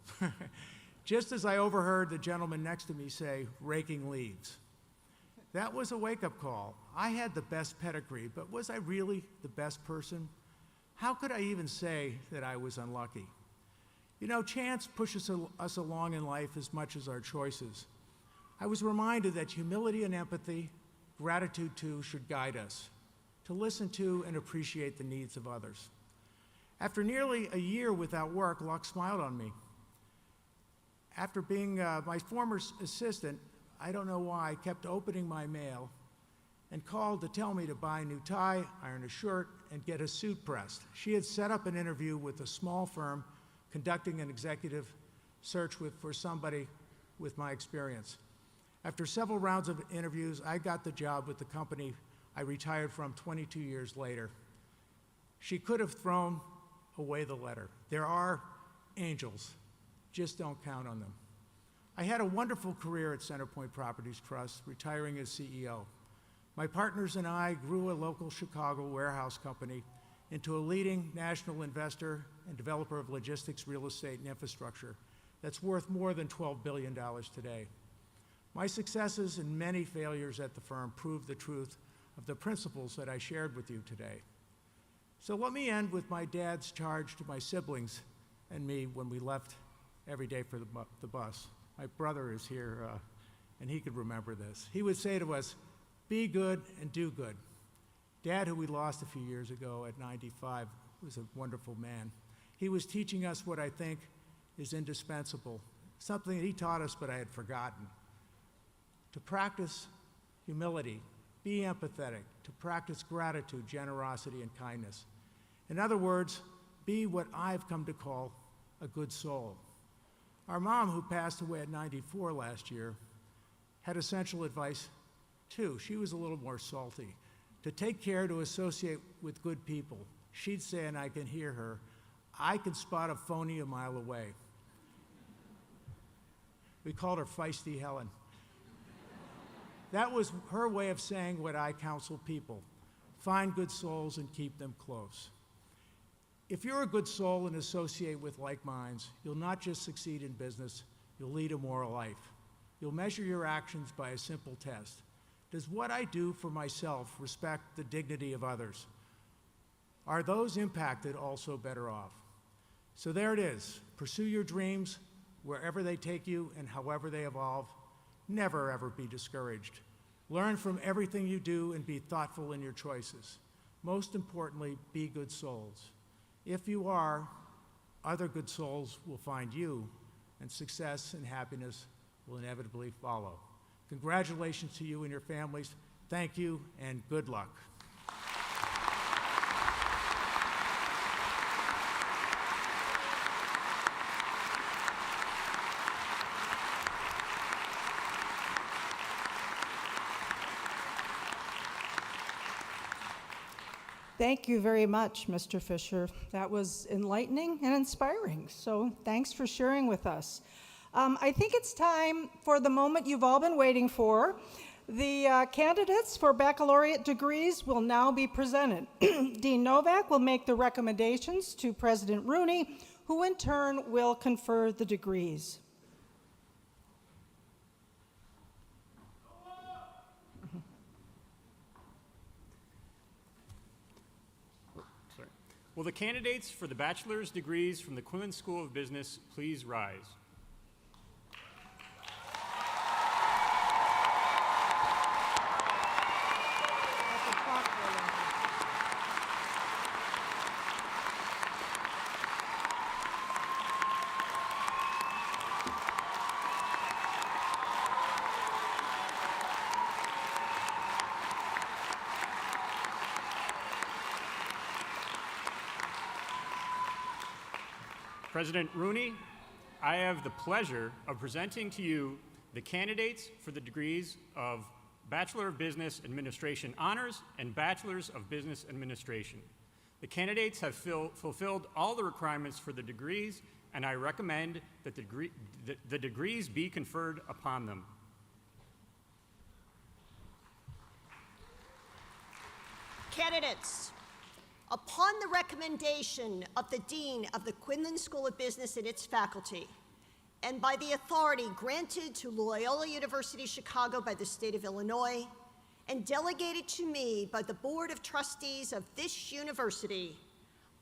Just as I overheard the gentleman next to me say, raking leaves. That was a wake-up call. I had the best pedigree, but was I really the best person? How could I even say that I was unlucky? You know, chance pushes us along in life as much as our choices. I was reminded that humility and empathy, gratitude too, should guide us, to listen to and appreciate the needs of others. After nearly a year without work, luck smiled on me. After being my former assistant, I don't know why, kept opening my mail and called to tell me to buy a new tie, iron a shirt, and get a suit pressed. She had set up an interview with a small firm conducting an executive search for somebody with my experience. After several rounds of interviews, I got the job with the company I retired from 22 years later. She could have thrown away the letter. There are angels. Just don't count on them. I had a wonderful career at CenterPoint Properties Trust, retiring as CEO. My partners and I grew a local Chicago warehouse company into a leading national investor and developer of logistics, real estate, and infrastructure that's worth more than $12 billion today. My successes and many failures at the firm prove the truth of the principles that I shared with you today. So let me end with my dad's charge to my siblings and me when we left every day for the bus. My brother is here, and he could remember this. He would say to us, be good and do good. Dad, who we lost a few years ago at 95, was a wonderful man. He was teaching us what I think is indispensable, something that he taught us but I had forgotten. To practice humility, be empathetic, to practice gratitude, generosity, and kindness. In other words, be what I've come to call a good soul. Our mom, who passed away at 94 last year, had essential advice too. She was a little more salty. To take care to associate with good people. She'd say, and I can hear her, I can spot a phony a mile away. We called her Feisty Helen. That was her way of saying what I counsel people. Find good souls and keep them close. If you're a good soul and associate with like minds, you'll not just succeed in business, you'll lead a moral life. You'll measure your actions by a simple test. Does what I do for myself respect the dignity of others? Are those impacted also better off? So there it is. Pursue your dreams wherever they take you and however they evolve. Never, ever be discouraged. Learn from everything you do and be thoughtful in your choices. Most importantly, be good souls. If you are, other good souls will find you, and success and happiness will inevitably follow. Congratulations to you and your families. Thank you, and good luck. Thank you very much, Mr. Fisher. That was enlightening and inspiring, so thanks for sharing with us. I think it's time for the moment you've all been waiting for. The candidates for baccalaureate degrees will now be presented. Dean Novak will make the recommendations to President Rooney, who in turn will confer the degrees. Will the candidates for the bachelor's degrees from the Quinlan School of Business please rise? President Rooney, I have the pleasure of presenting to you the candidates for the degrees of Bachelor of Business Administration Honors and Bachelors of Business Administration. The candidates have fulfilled all the requirements for the degrees, and I recommend that the degrees be conferred upon them. Candidates, upon the recommendation of the Dean of the Quinlan School of Business and its faculty, and by the authority granted to Loyola University Chicago by the state of Illinois, and delegated to me by the Board of Trustees of this university,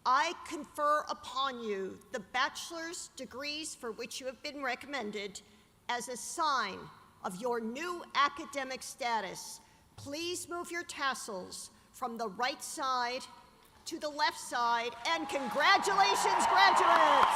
I confer upon you the bachelor's degrees for which you have been recommended as a sign of your new academic status. Please move your tassels from the right side to the left side, and congratulations, graduates!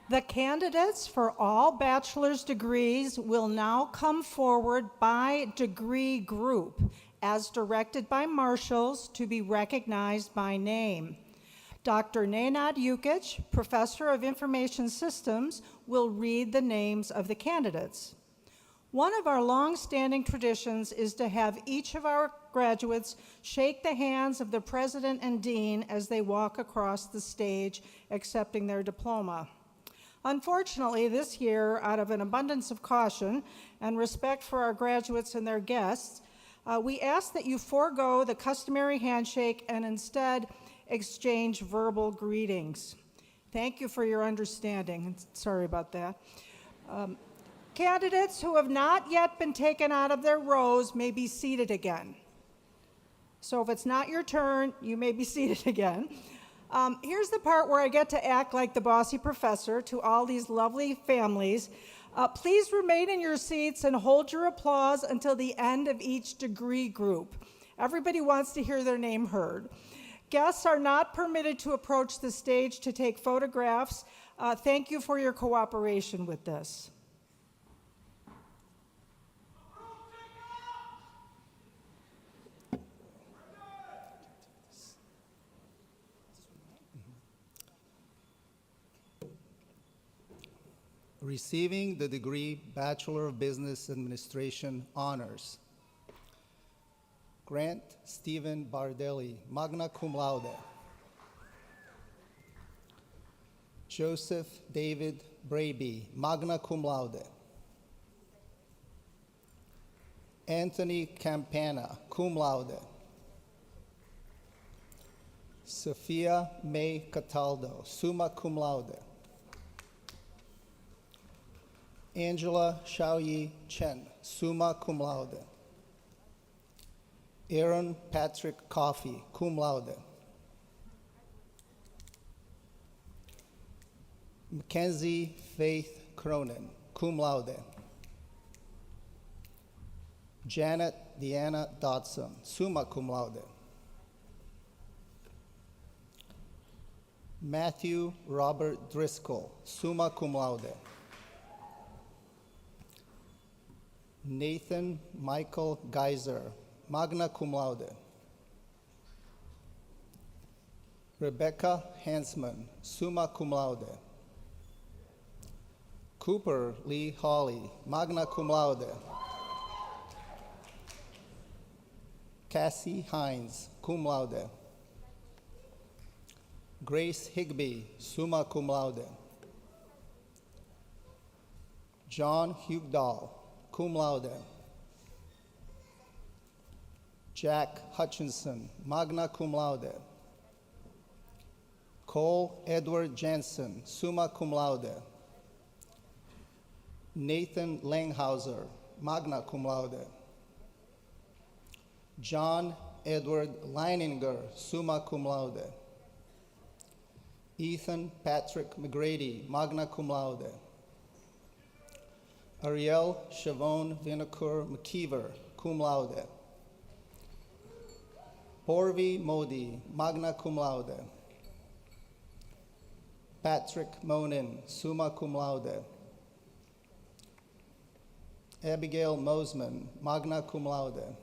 The candidates for all bachelor's degrees will now come forward by degree group, as directed by marshals, to be recognized by name. Dr. Nenad Jukic, Professor of Information Systems, will read the names of the candidates. One of our long-standing traditions is to have each of our graduates shake the hands of the president and dean as they walk across the stage accepting their diploma. Unfortunately, this year, out of an abundance of caution and respect for our graduates and their guests, we ask that you forego the customary handshake and instead exchange verbal greetings. Thank you for your understanding. Sorry about that. Candidates who have not yet been taken out of their rows may be seated again. So if it's not your turn, you may be seated again. Here's the part where I get to act like the bossy professor to all these lovely families. Please remain in your seats and hold your applause until the end of each degree group. Everybody wants to hear their name heard. Guests are not permitted to approach the stage to take photographs. Thank you for your cooperation with this. Receiving the degree Bachelor of Business Administration Honors. Grant Stephen Bardelli, magna cum laude. Joseph David Braby, magna cum laude. Anthony Campana, cum laude. Sophia May Cataldo, summa cum laude. Angela Xiaoyi Chen, summa cum laude. Aaron Patrick Coffey, cum laude. Mackenzie Faith Cronin, cum laude. Janet Deanna Dodson, summa cum laude. Matthew Robert Driscoll, summa cum laude. Nathan Michael Geiser, magna cum laude. Rebecca Hansman, summa cum laude. Cooper Lee Hawley, magna cum laude. Cassie Hines, cum laude. Grace Higbee, summa cum laude. John Hugdahl, cum laude. Jack Hutchinson, magna cum laude. Cole Edward Jensen, summa cum laude. Nathan Langhauser, magna cum laude. John Edward Leininger, summa cum laude. Ethan Patrick McGrady, magna cum laude. Ariel Shavon Vinakur McKeever, cum laude. Porvi Modi, magna cum laude. Patrick Monin, summa cum laude. Abigail Mosman, magna cum laude.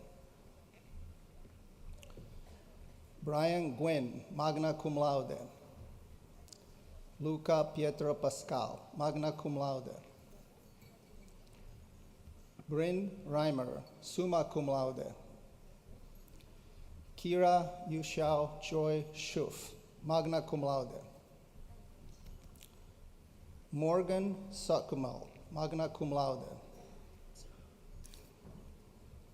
Brian Gwynn, magna cum laude. Luca Pietro Pascal, magna cum laude. Bryn Reimer, summa cum laude. Kira Yushao Joy Schuf, magna cum laude. Morgan Suckumal, magna cum laude.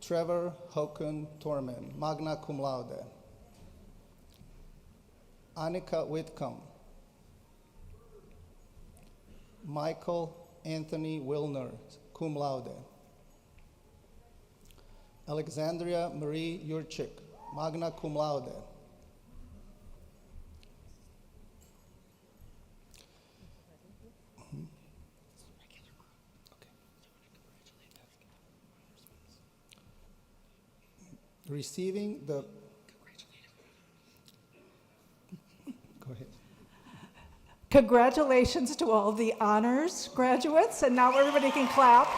Trevor Hoken Torman, magna cum laude. Annika Whitcomb. Michael Anthony Wilner, cum laude. Alexandria Marie Yurchik, magna cum laude. Receiving the... Go ahead. Congratulations to all the honors graduates, and now everybody can clap.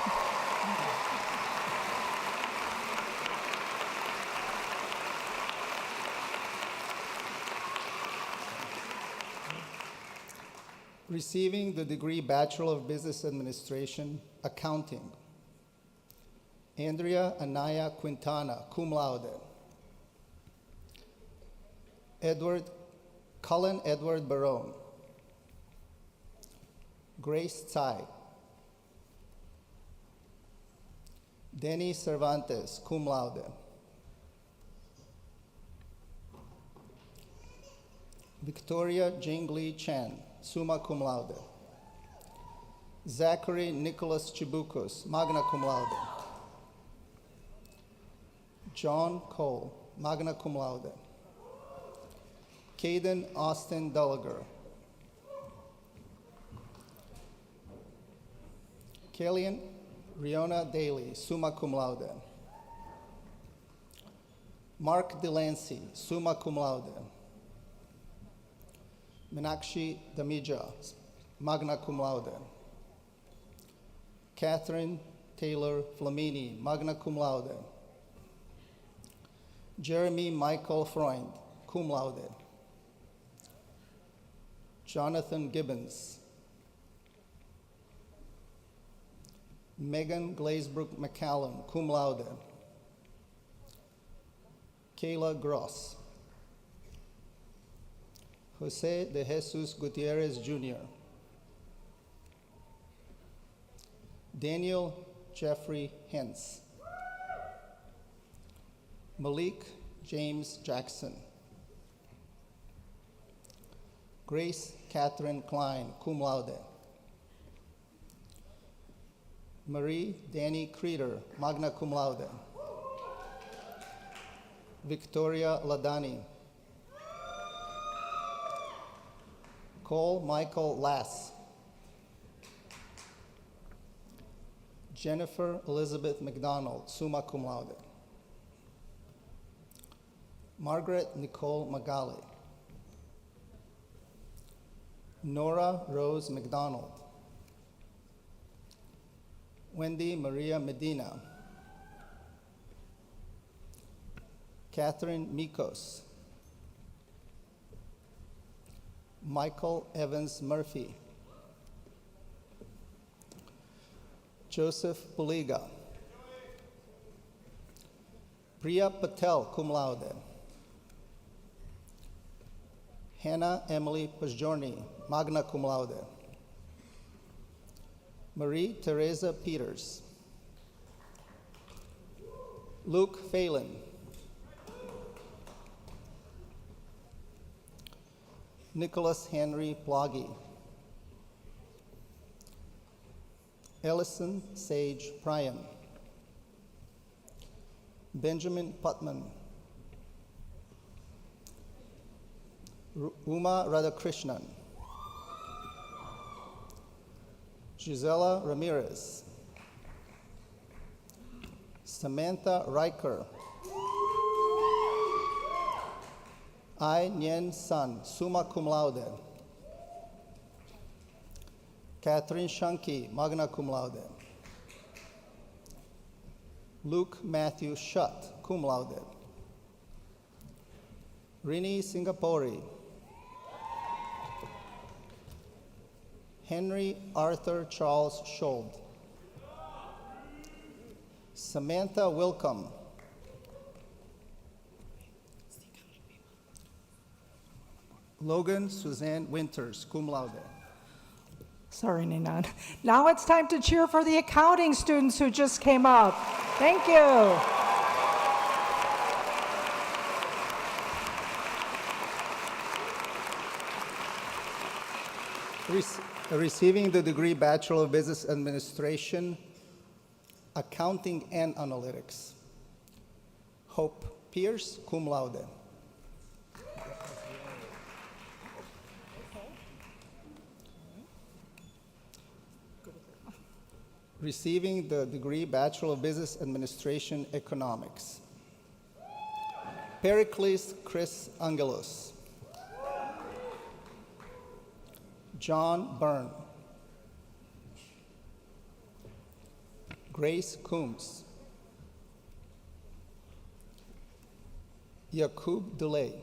Receiving the degree Bachelor of Business Administration, Accounting. Andrea Anaya Quintana, cum laude. Cullen Edward Barone. Grace Tsai. Denny Cervantes, cum laude. Victoria Jingli Chan, summa cum laude. Zachary Nicholas Chibukus, magna cum laude. John Cole, magna cum laude. Caden Austin Dulliger. Kellyanne Riona Daly, summa cum laude. Mark Delancey, summa cum laude. Meenakshi Damija, magna cum laude. Catherine Taylor Flamini, magna cum laude. Jeremy Michael Freund, cum laude. Jonathan Gibbons. Megan Glazebrook McCallum, cum laude. Kayla Gross. Jose de Jesus Gutierrez Jr. Daniel Jeffrey Hens. Malik James Jackson. Grace Catherine Klein, cum laude. Marie Danny Creeder, magna cum laude. Victoria Ladani. Cole Michael Lass. Jennifer Elizabeth McDonald, summa cum laude. Margaret Nicole Magali. Nora Rose McDonald. Wendy Maria Medina. Catherine Mikos. Michael Evans Murphy. Joseph Puliga. Priya Patel, cum laude. Hannah Emily Pajorni, magna cum laude. Marie Teresa Peters. Luke Phelan. Nicholas Henry Ploggy. Ellison Sage Pryan. Benjamin Putman. Uma Radhakrishnan. Gisela Ramirez. Samantha Riker. Ai Nyen Sun, summa cum laude. Catherine Shanky, magna cum laude. Luke Matthew Shutt, cum laude. Rini Singapore. Henry Arthur Charles Schold. Samantha Wilcom. Logan Suzanne Winters, cum laude. Sorry, Nina. Now it's time to cheer for the accounting students who just came up. Thank you. Receiving the degree Bachelor of Business Administration, Accounting and Analytics. Hope Pierce, cum laude. Receiving the degree Bachelor of Business Administration, Economics. Pericles Chris Angelos. John Byrne. Grace Coombs. Yakub Delay.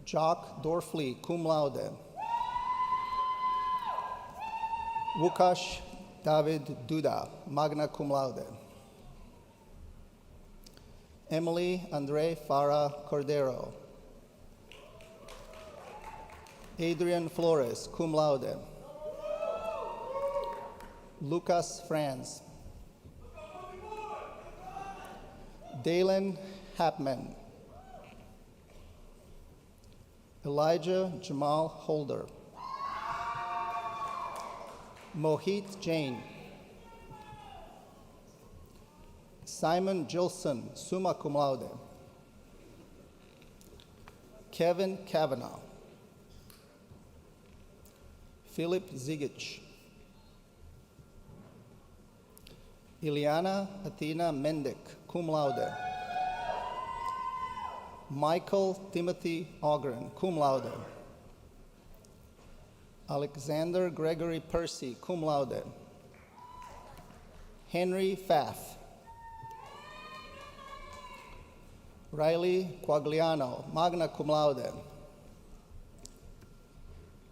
Jock Dorfley, cum laude. Łukasz David Duda, magna cum laude. Emily Andre Farah Cordero. Adrian Flores, cum laude. Lucas Franz. Dalen Hapman. Elijah Jamal Holder. Mohit Jain. Simon Gilson, summa cum laude. Kevin Kavanaugh. Philip Zigic. Ileana Athena Mendick, cum laude. Michael Timothy Ogren, cum laude. Alexander Gregory Percy, cum laude. Henry Pfaff. Riley Quagliano, magna cum laude.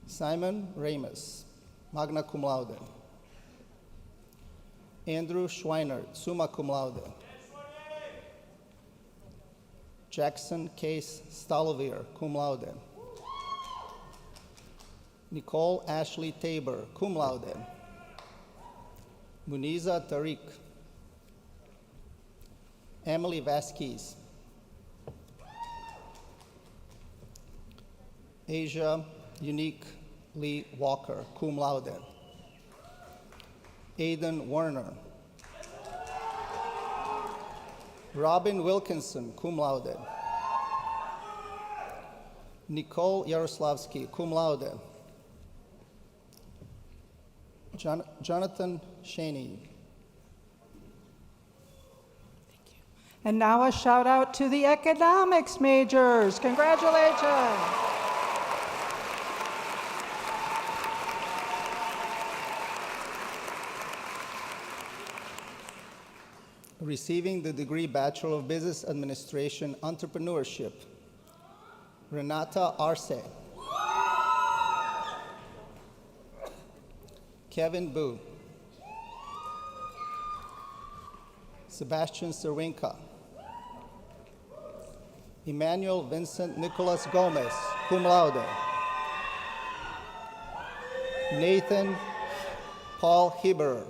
Simon Ramos, magna cum laude. Andrew Schweinert, summa cum laude. Jackson Case Stalovier, cum laude. Nicole Ashley Tabor, cum laude. Muniza Tariq. Emily Vasquez. Asia Unique Lee Walker, cum laude. Aidan Werner. Robin Wilkinson, cum laude. Nicole Yaroslavsky, cum laude. Jonathan Shaney. And now a shout out to the economics majors. Congratulations. Receiving the degree Bachelor of Business Administration, Entrepreneurship, Renata Arce. Kevin Boo. Sebastian Cerwinka. Emmanuel Vincent Nicholas Gomez, cum laude. Nathan Paul Hibber.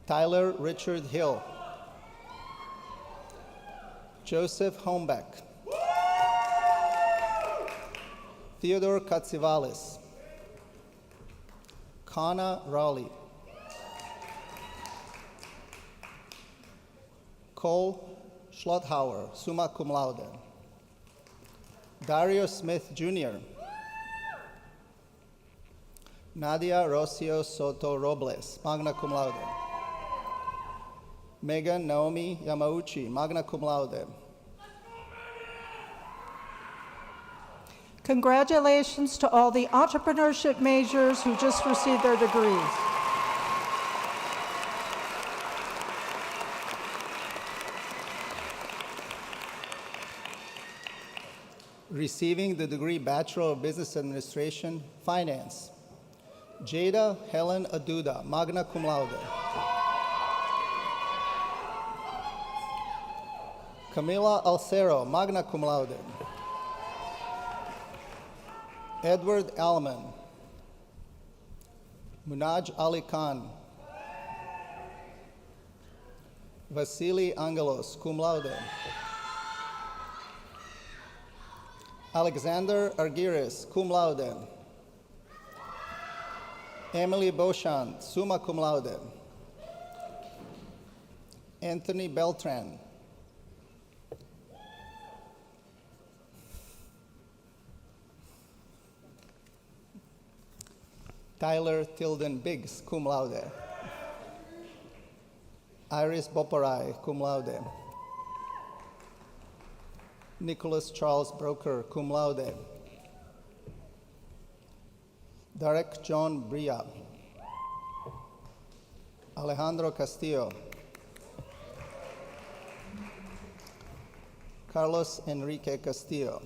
Tyler Richard Hill. Joseph Hombeck. Theodore Katsivalis. Kana Raleigh. Cole Schlothauer, summa cum laude. Dario Smith Jr. Nadia Rocio Soto Robles, magna cum laude. Megan Naomi Yamauchi, magna cum laude. Congratulations to all the entrepreneurship majors who just received their degrees. Receiving the degree Bachelor of Business Administration, Finance, Jada Helen Aduda, magna cum laude. Camila Alcero, magna cum laude. Edward Alman. Munaj Ali Khan. Vasily Angelos, cum laude. Alexander Argyris, cum laude. Emily Beauchamp, summa cum laude. Anthony Beltran. Tyler Tilden Biggs, cum laude. Iris Boparai, cum laude. Nicholas Charles Broker, cum laude. Derek John Bria. Alejandro Castillo. Carlos Enrique Castillo.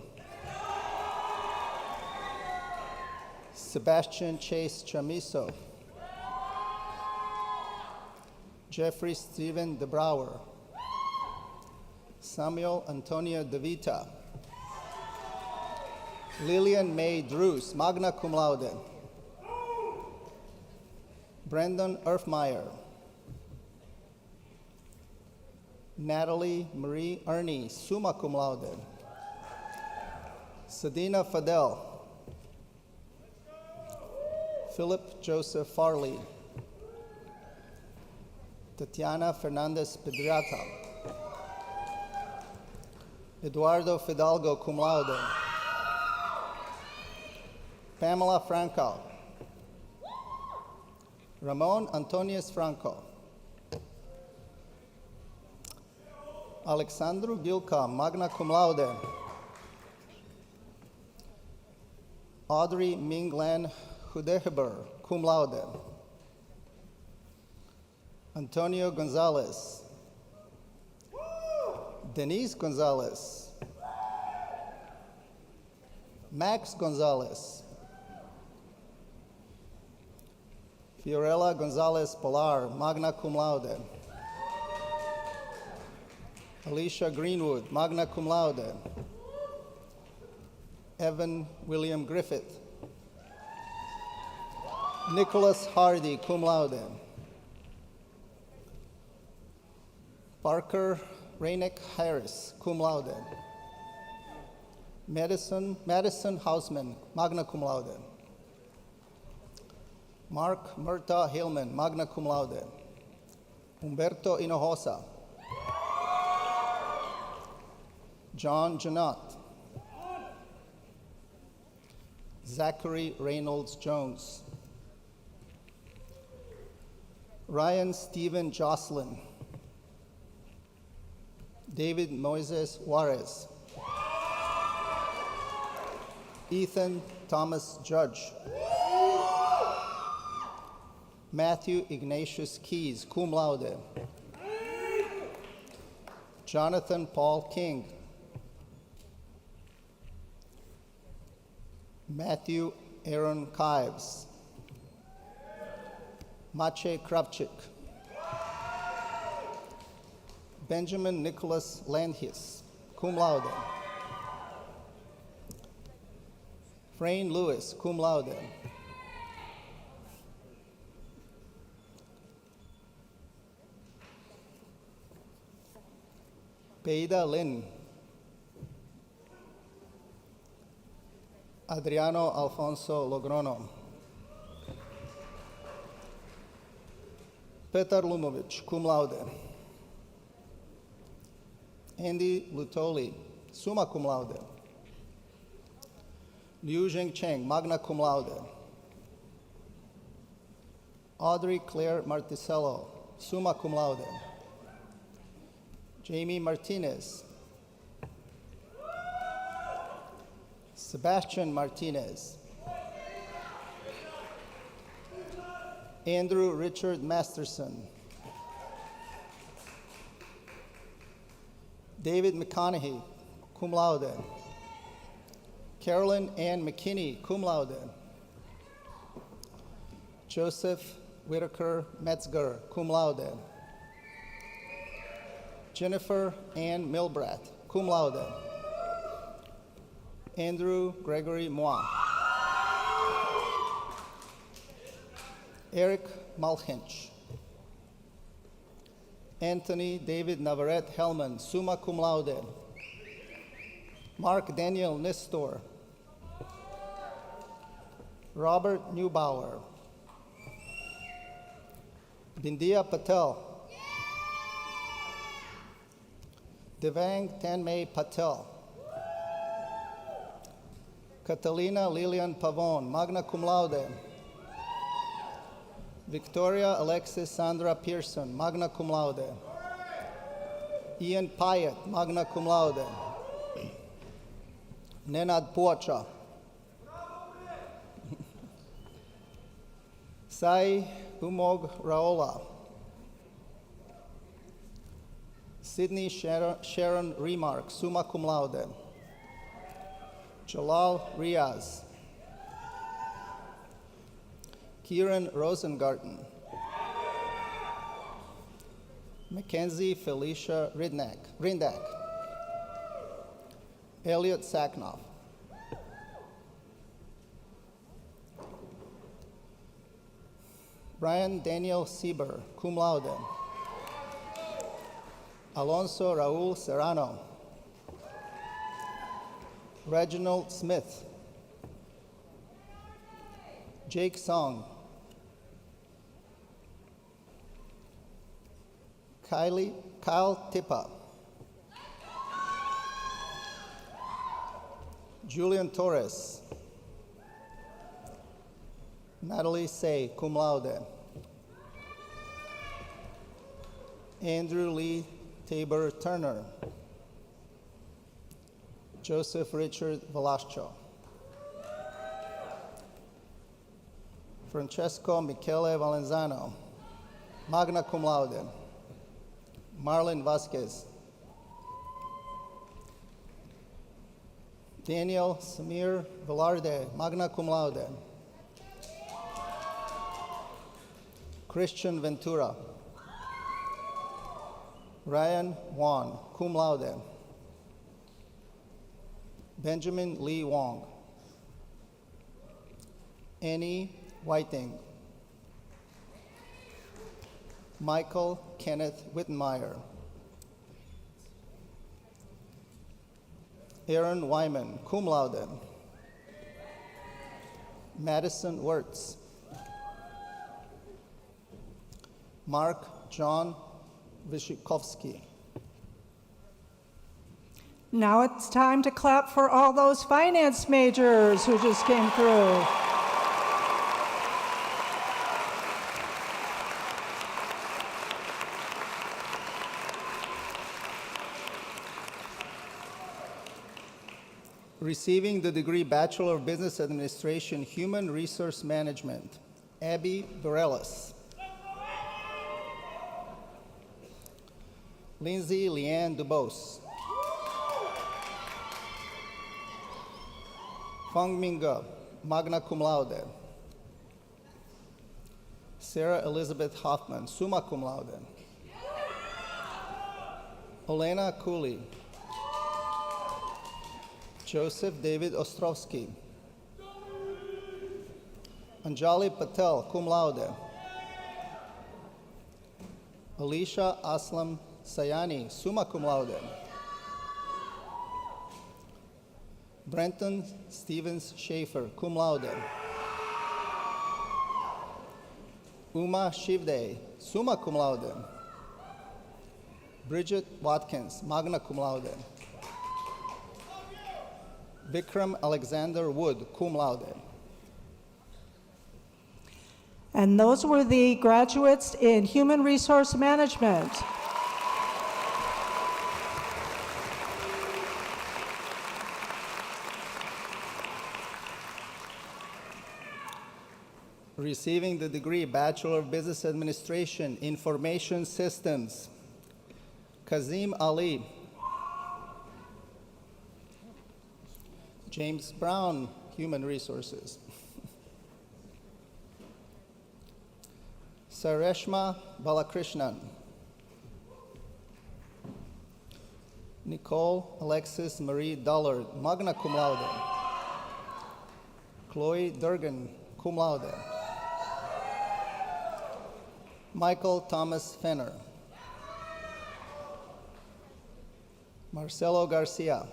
Sebastian Chase Chamiso. Jeffrey Stephen DeBrouwer. Samuel Antonio DeVita. Lillian May Drews, magna cum laude. Brendan Erfmeyer. Natalie Marie Ernie, summa cum laude. Sadina Fadel. Philip Joseph Farley. Tatiana Fernandez Pedrata. Eduardo Fidalgo, cum laude. Pamela Franco. Ramon Antonius Franco. Alexandru Gilka, magna cum laude. Audrey Minglan Hudeheber, cum laude. Antonio Gonzalez. Denise Gonzalez. Max Gonzalez. Fiorella Gonzalez Pilar, magna cum laude. Alicia Greenwood, magna cum laude. Evan William Griffith. Nicholas Hardy, cum laude. Parker Rainick Harris, cum laude. Madison Hausman, magna cum laude. Mark Murta Hillman, magna cum laude. Humberto Hinojosa. John Janot. Zachary Reynolds Jones. Ryan Stephen Jocelyn. David Moises Juarez. Ethan Thomas Judge. Matthew Ignatius Keys, cum laude. Jonathan Paul King. Matthew Aaron Kives. Maciej Kravchik. Benjamin Nicholas Landhis, cum laude. Frayne Lewis, cum laude. Peida Lin. Adriano Alfonso Logrono. Petar Lumovic, cum laude. Andy Lutoli, summa cum laude. Liu Zhengcheng, magna cum laude. Audrey Claire Marticello, summa cum laude. Jamie Martinez. Sebastian Martinez. Andrew Richard Masterson. David McConaughey, cum laude. Carolyn Ann McKinney, cum laude. Joseph Whitaker Metzger, cum laude. Jennifer Ann Milbrath, cum laude. Andrew Gregory Mois. Eric Malchinch. Anthony David Navarrete Hellman, summa cum laude. Mark Daniel Nestor. Robert Neubauer. Bindia Patel. Devang Tanmay Patel. Catalina Lilian Pavon, magna cum laude. Victoria Alexis Sandra Pearson, magna cum laude. Ian Pyatt, magna cum laude. Nenad Puacha. Sai Umog Raola. Sydney Sharon Remark, summa cum laude. Jalal Riaz. Kieran Rosengarten. Mackenzie Felicia Rindak. Elliot Sacknoff. Brian Daniel Sieber, cum laude. Alonso Raul Serrano. Reginald Smith. Jake Song. Kyle Tippa. Julian Torres. Natalie Say, cum laude. Andrew Lee Tabor Turner. Joseph Richard Velasco. Francesco Michele Valenzano, magna cum laude. Marlon Vasquez. Daniel Samir Velarde, magna cum laude. Christian Ventura. Ryan Wan, cum laude. Benjamin Lee Wong. Annie Whiting. Michael Kenneth Wittenmeyer. Aaron Wyman, cum laude. Madison Wirtz. Mark John Wyszykowski. Now it's time to clap for all those finance majors who just came through. Receiving the degree Bachelor of Business Administration, Human Resource Management, Abby Bareilles. Lindsay Leanne Dubose. Fang Minga, magna cum laude. Sarah Elizabeth Hoffman, summa cum laude. Olena Cooley. Joseph David Ostrovsky. Anjali Patel, cum laude. Alicia Aslam Sayani, summa cum laude. Brenton Stevens Schaefer, cum laude. Uma Shivde, summa cum laude. Bridget Watkins, magna cum laude. Vikram Alexander Wood, cum laude. And those were the graduates in Human Resource Management. Receiving the degree Bachelor of Business Administration, Information Systems, Kazim Ali. James Brown, Human Resources. Sareshma Balakrishnan. Nicole Alexis Marie Dullard, magna cum laude. Chloe Durgan, cum laude. Michael Thomas Fenner. Marcelo Garcia.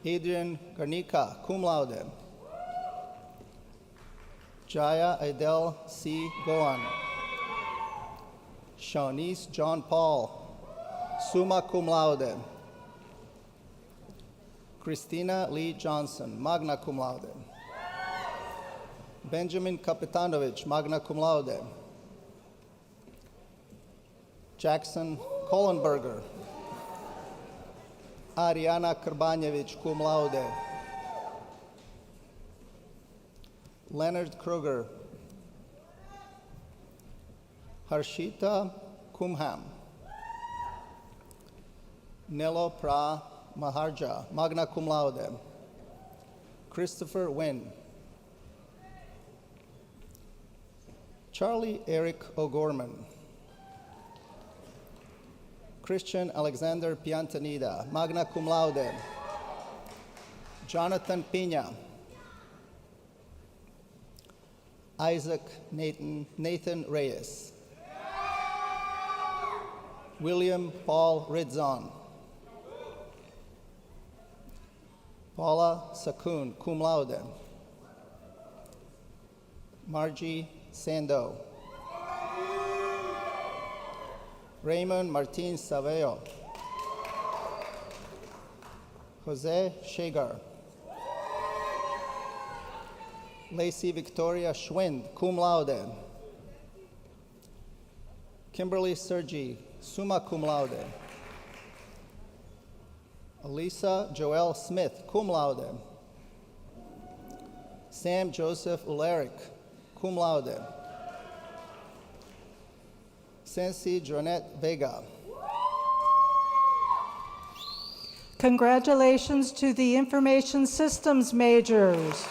Adrian Garnica, cum laude. Jaya Adele C. Goan. Shawnice John Paul, summa cum laude. Christina Lee Johnson, magna cum laude. Benjamin Kapitanovich, magna cum laude. Jackson Kohlenberger. Ariana Krbanjevic, cum laude. Leonard Kruger. Harshita Kumham. Nelo Pra Maharja, magna cum laude. Christopher Wynn. Charlie Eric O'Gorman. Christian Alexander Piantanida, magna cum laude. Jonathan Pina. Isaac Nathan Reyes. William Paul Ridzon. Paula Sakun, cum laude. Margie Sando. Raymond Martin Saveo. Jose Shagar. Lacey Victoria Schwind, cum laude. Kimberly Sergi, summa cum laude. Elisa Joelle Smith, cum laude. Sam Joseph Ulrich, cum laude. Sensi Jonette Vega. Congratulations to the Information Systems majors.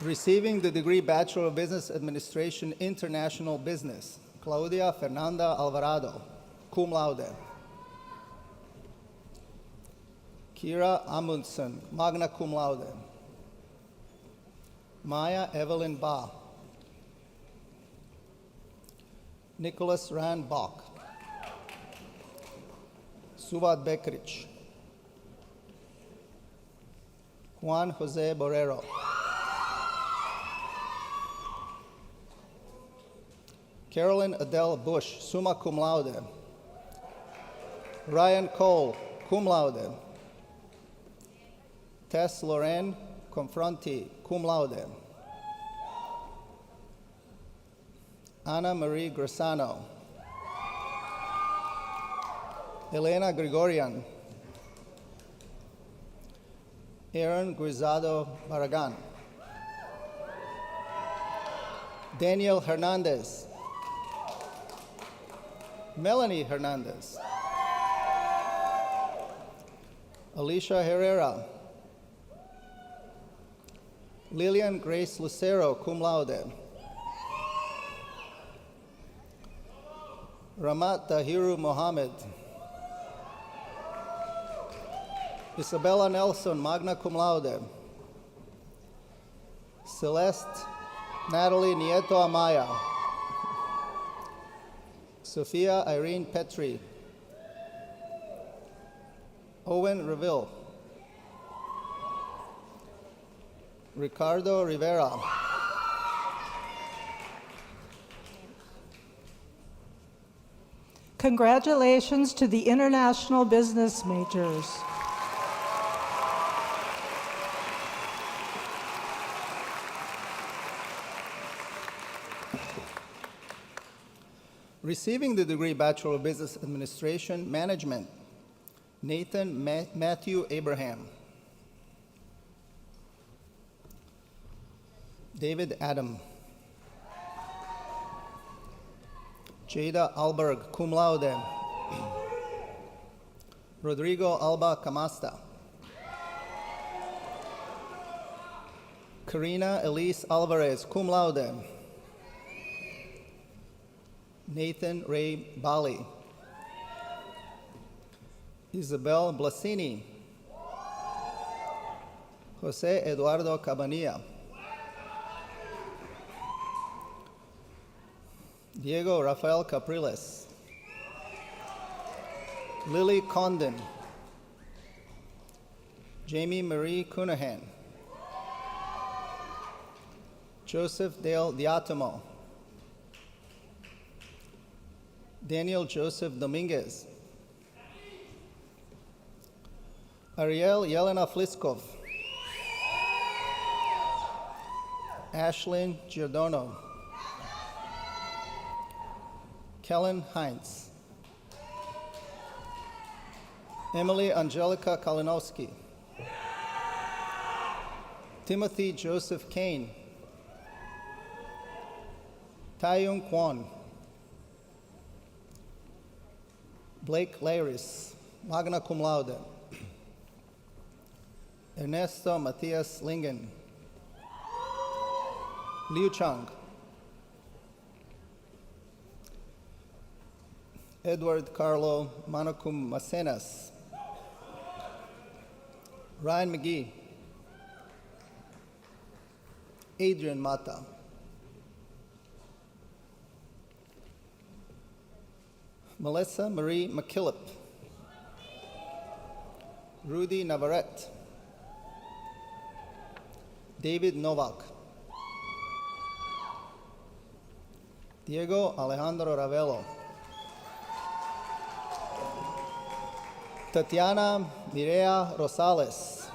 Receiving the degree Bachelor of Business Administration, International Business, Claudia Fernanda Alvarado, cum laude. Kira Amundsen, magna cum laude. Maya Evelyn Ba. Nicholas Rand Bach. Suvad Bekric. Juan Jose Borrero. Carolyn Adele Bush, summa cum laude. Ryan Cole, cum laude. Tess Lorraine Confronti, cum laude. Ana Marie Grisano. Elena Gregorian. Aaron Guizado Barragan. Daniel Hernandez. Melanie Hernandez. Alicia Herrera. Lillian Grace Lucero, cum laude. Ramat Tahiru Mohammed. Isabella Nelson, magna cum laude. Celeste Natalie Nieto Amaya. Sophia Irene Petri. Owen Reville. Ricardo Rivera. Congratulations to the international business majors. Receiving the degree Bachelor of Business Administration Management, Nathan Matthew Abraham. David Adam. Jada Alberg, cum laude. Rodrigo Alba Camasta. Karina Elise Alvarez, cum laude. Nathan Ray Bali. Isabel Blasini. Jose Eduardo Cabanilla. Diego Rafael Capriles. Lily Condon. Jamie Marie Cunahan. Joseph Dale Diatomo. Daniel Joseph Dominguez. Ariel Yelena Fliskov. Ashlyn Giordano. Kellen Heinz. Emily Angelica Kalinowski. Timothy Joseph Kane. Taeyong Kwon. Blake Laris, magna cum laude. Ernesto Matias Lingen. Liu Chang. Edward Carlo Manacum Macenas. Ryan McGee. Adrian Mata. Melissa Marie McKillop. Rudy Navarrete. David Novak. Diego Alejandro Ravelo. Tatiana Mireya Rosales.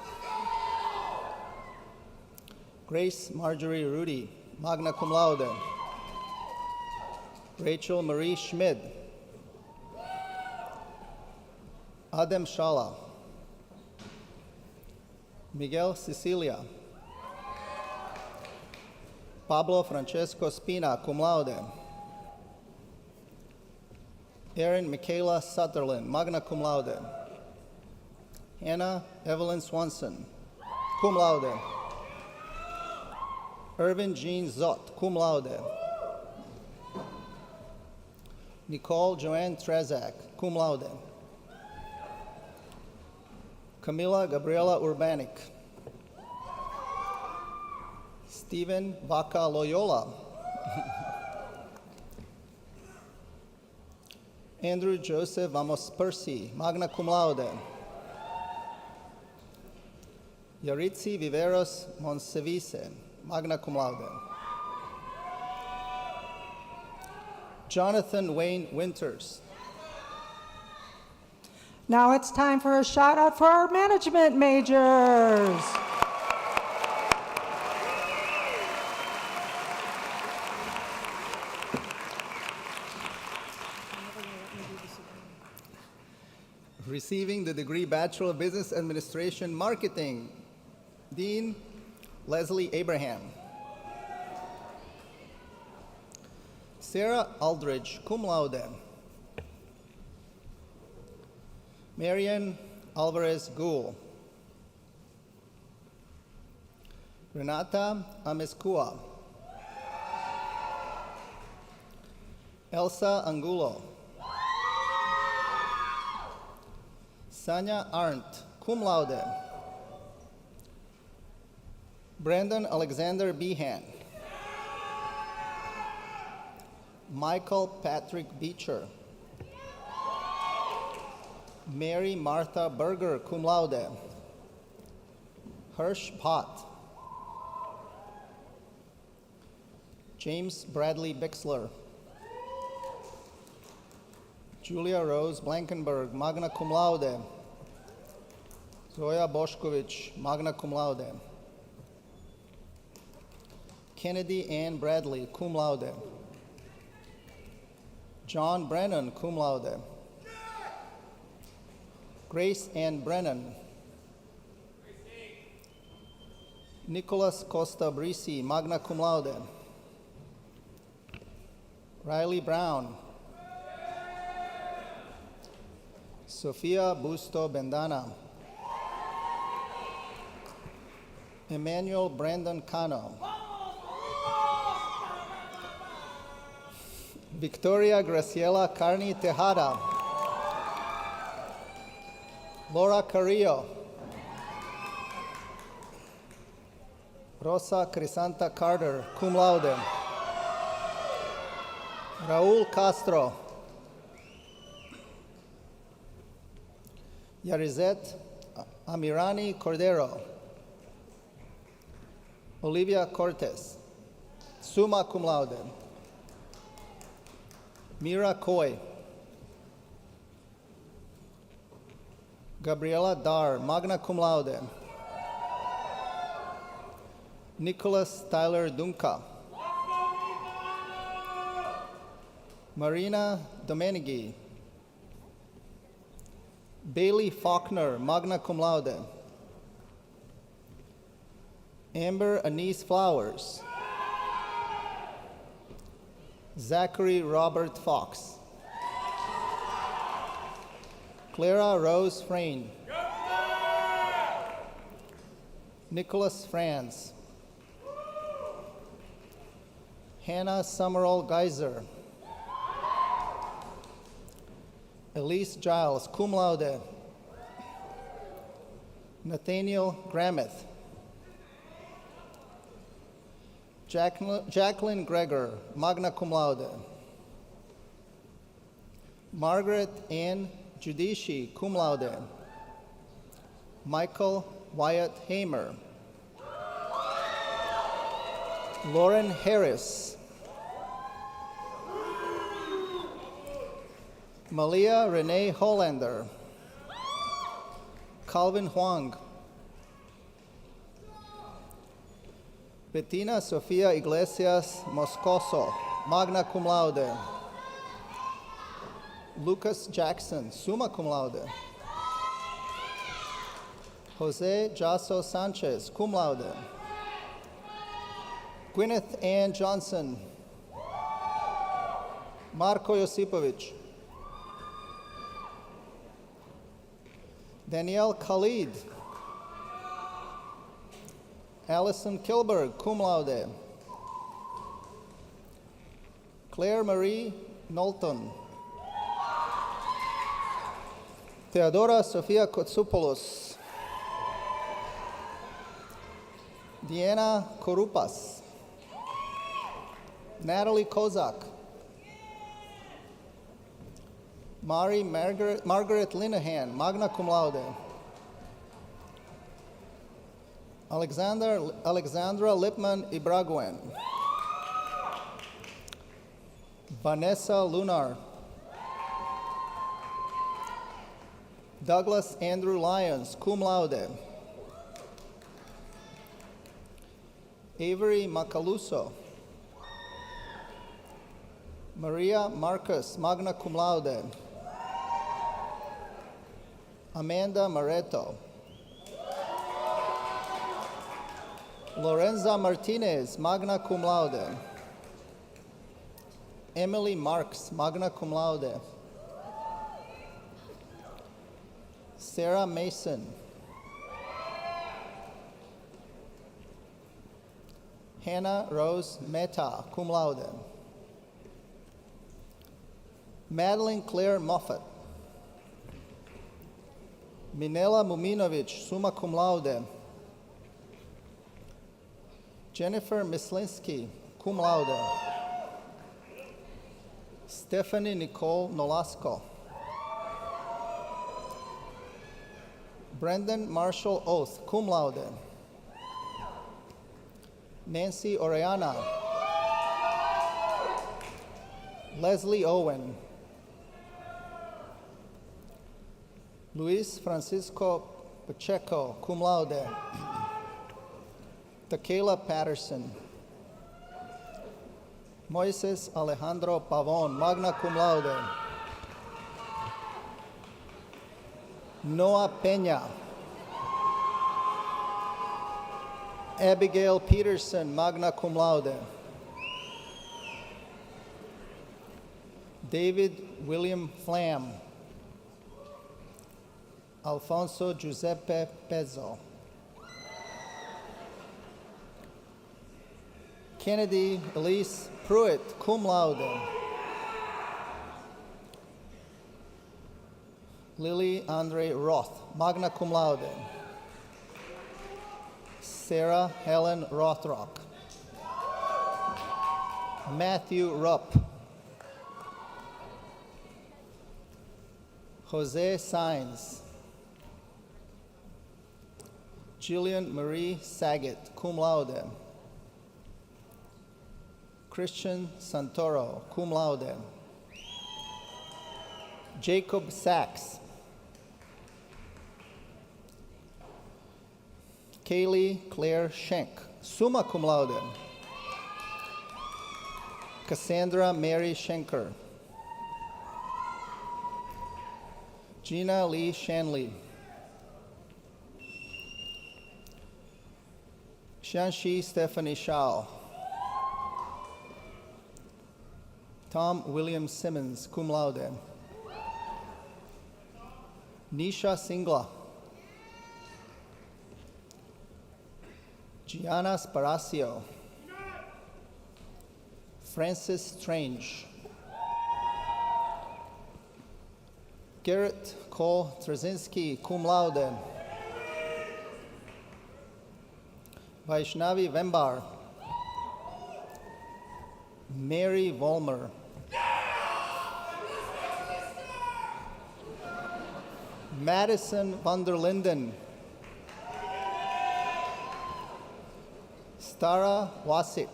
Grace Marjorie Rudy, magna cum laude. Rachel Marie Schmid. Adem Shala. Miguel Cecilia. Pablo Francesco Spina, cum laude. Erin Michaela Sutherland, magna cum laude. Hannah Evelyn Swanson, cum laude. Irvin Jean Zott, cum laude. Nicole Joanne Trezak, cum laude. Camila Gabriela Urbanic. Stephen Vaca Loyola. Andrew Joseph Vamos Percy, magna cum laude. Yaritzi Viveros Monsevice, magna cum laude. Jonathan Wayne Winters. Now it's time for a shout out for our management majors. Receiving the degree Bachelor of Business Administration Marketing, Dean Leslie Abraham. Sarah Aldridge, cum laude. Marian Alvarez Gould. Renata Amezcua. Elsa Angulo. Sanya Arndt, cum laude. Brandon Alexander Behan. Michael Patrick Beecher. Mary Martha Berger, cum laude. Hirsch Pott. James Bradley Bixler. Julia Rose Blankenberg, magna cum laude. Zoya Boshkovich, magna cum laude. Kennedy Ann Bradley, cum laude. John Brennan, cum laude. Grace Ann Brennan. Nicholas Costa Brisi, magna cum laude. Riley Brown. Sofia Busto Bendana. Emmanuel Brandon Cano. Victoria Graciela Carney Tejada. Laura Carrillo. Rosa Crisanta Carter, cum laude. Raul Castro. Yarizet Amirani Cordero. Olivia Cortez, summa cum laude. Mira Coy. Gabriela Dar, magna cum laude. Nicholas Tyler Dunca. Marina Domenighi. Bailey Faulkner, magna cum laude. Amber Anise Flowers. Zachary Robert Fox. Clara Rose Frayne. Nicholas Franz. Hannah Summerall Geyser. Elise Giles, cum laude. Nathaniel Grameth. Jacqueline Gregor, magna cum laude. Margaret Ann Judici, cum laude. Michael Wyatt Hamer. Lauren Harris. Malia Renee Hollander. Calvin Huang. Bettina Sofia Iglesias Moscoso, magna cum laude. Lucas Jackson, summa cum laude. Jose Jasso Sanchez, cum laude. Gwyneth Ann Johnson. Marko Josipovic. Danielle Khalid. Allison Kilberg, cum laude. Claire Marie Knowlton. Theodora Sofia Kotsopoulos. Diana Korupas. Natalie Kozak. Margaret Linehan, magna cum laude. Alexandra Lipman Ibraguen. Vanessa Lunar. Douglas Andrew Lyons, cum laude. Avery Macaluso. Maria Marcus, magna cum laude. Amanda Mareto. Lorenza Martinez, magna cum laude. Emily Marks, magna cum laude. Sarah Mason. Hannah Rose Mehta, cum laude. Madeline Claire Moffat. Minela Muminovic, summa cum laude. Jennifer Mislinski, cum laude. Stephanie Nicole Nolasco. Brendan Marshall Oath, cum laude. Nancy Oriana. Leslie Owen. Luis Francisco Pacheco, cum laude. Takela Patterson. Moises Alejandro Pavon, magna cum laude. Noah Peña. Abigail Peterson, magna cum laude. David William Flam. Alfonso Giuseppe Pezzo. Kennedy Elise Pruitt, cum laude. Lily Andre Roth, magna cum laude. Sarah Helen Rothrock. Matthew Rupp. Jose Sainz. Jillian Marie Saget, cum laude. Christian Santoro, cum laude. Jacob Sachs. Kaylee Claire Schenk, summa cum laude. Cassandra Mary Schenker. Gina Lee Shanley. Shanshi Stephanie Shao. Tom William Simmons, cum laude. Nisha Singla. Gianna Sparacio. Francis Strange. Garrett Cole Trzynski, cum laude. Vaishnavi Vembar. Mary Volmer. Madison van der Linden. Stara Wasik.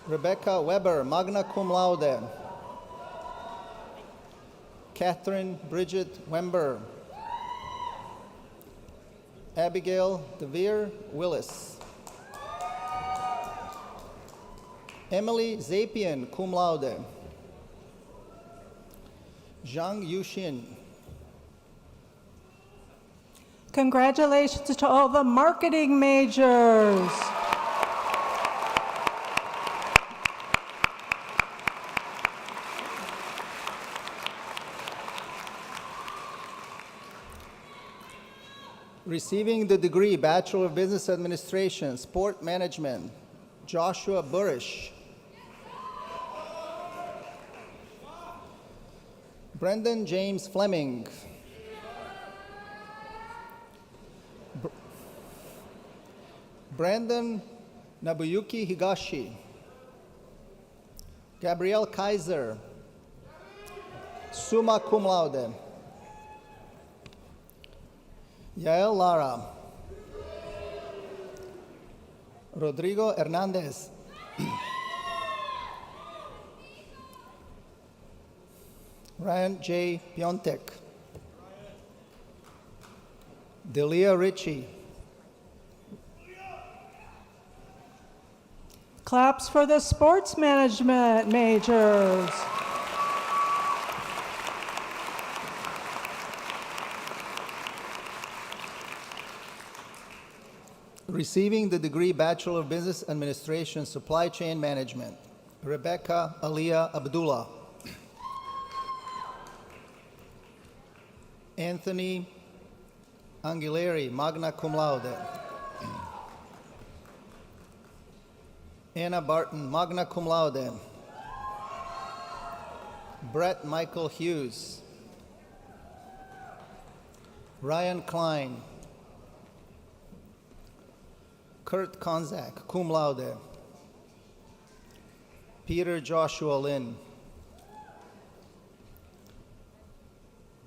Rebecca Weber, magna cum laude. Catherine Bridget Wember. Abigail DeVere Willis. Emily Zapian, cum laude. Zhang Yushin. Congratulations to all the marketing majors. Receiving the degree Bachelor of Business Administration, Sport Management, Joshua Burish. Brendan James Fleming. Brandon Nabuyuki Higashi. Gabrielle Kaiser, summa cum laude. Yael Lara. Rodrigo Hernandez. Ryan J. Piontek. Delia Ritchie. Claps for the sports management majors. Receiving the degree Bachelor of Business Administration, Supply Chain Management, Rebecca Aliyah Abdullah. Anthony Anguilleri, magna cum laude. Anna Barton, magna cum laude. Brett Michael Hughes. Ryan Klein. Kurt Konzak, cum laude. Peter Joshua Lynn.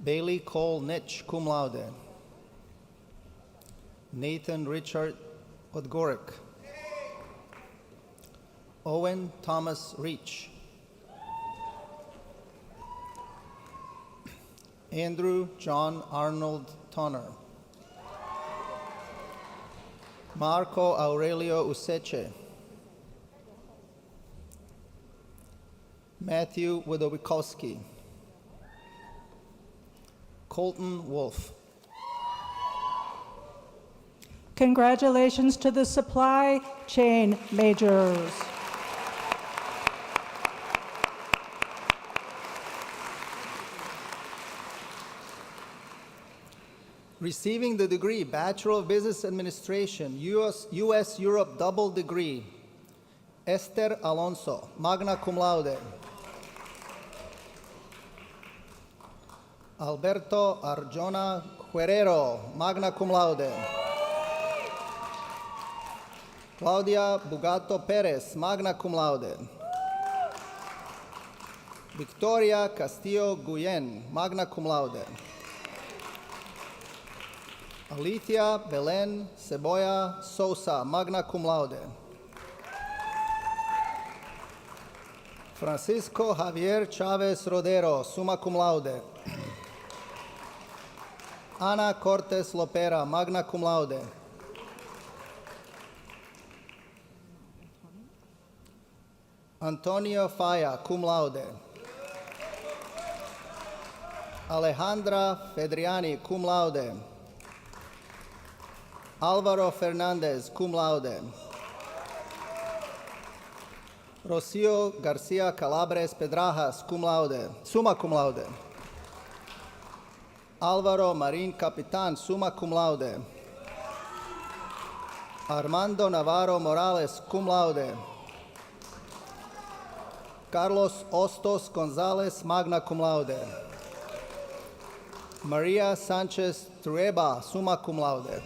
Bailey Cole Nitch, cum laude. Nathan Richard Podgoric. Owen Thomas Reach. Andrew John Arnold Tonner. Marco Aurelio Useche. Matthew Widowikowski. Colton Wolf. Congratulations to the supply chain majors. Receiving the degree Bachelor of Business Administration, U.S. Europe double degree, Esther Alonso, magna cum laude. Alberto Arjona Guerrero, magna cum laude. Claudia Bugato Perez, magna cum laude. Victoria Castillo Guyen, magna cum laude. Alicia Belen Cebolla Sosa, magna cum laude. Francisco Javier Chavez Rodero, summa cum laude. Ana Cortes Lopera, magna cum laude. Antonio Faya, cum laude. Alejandra Fedriani, cum laude. Alvaro Fernandez, cum laude. Rocio Garcia Calabres Pedrajas, cum laude. Summa cum laude. Alvaro Marin Capitan, summa cum laude. Armando Navarro Morales, cum laude. Carlos Ostos Gonzalez, magna cum laude. Maria Sanchez Trueba, summa cum laude.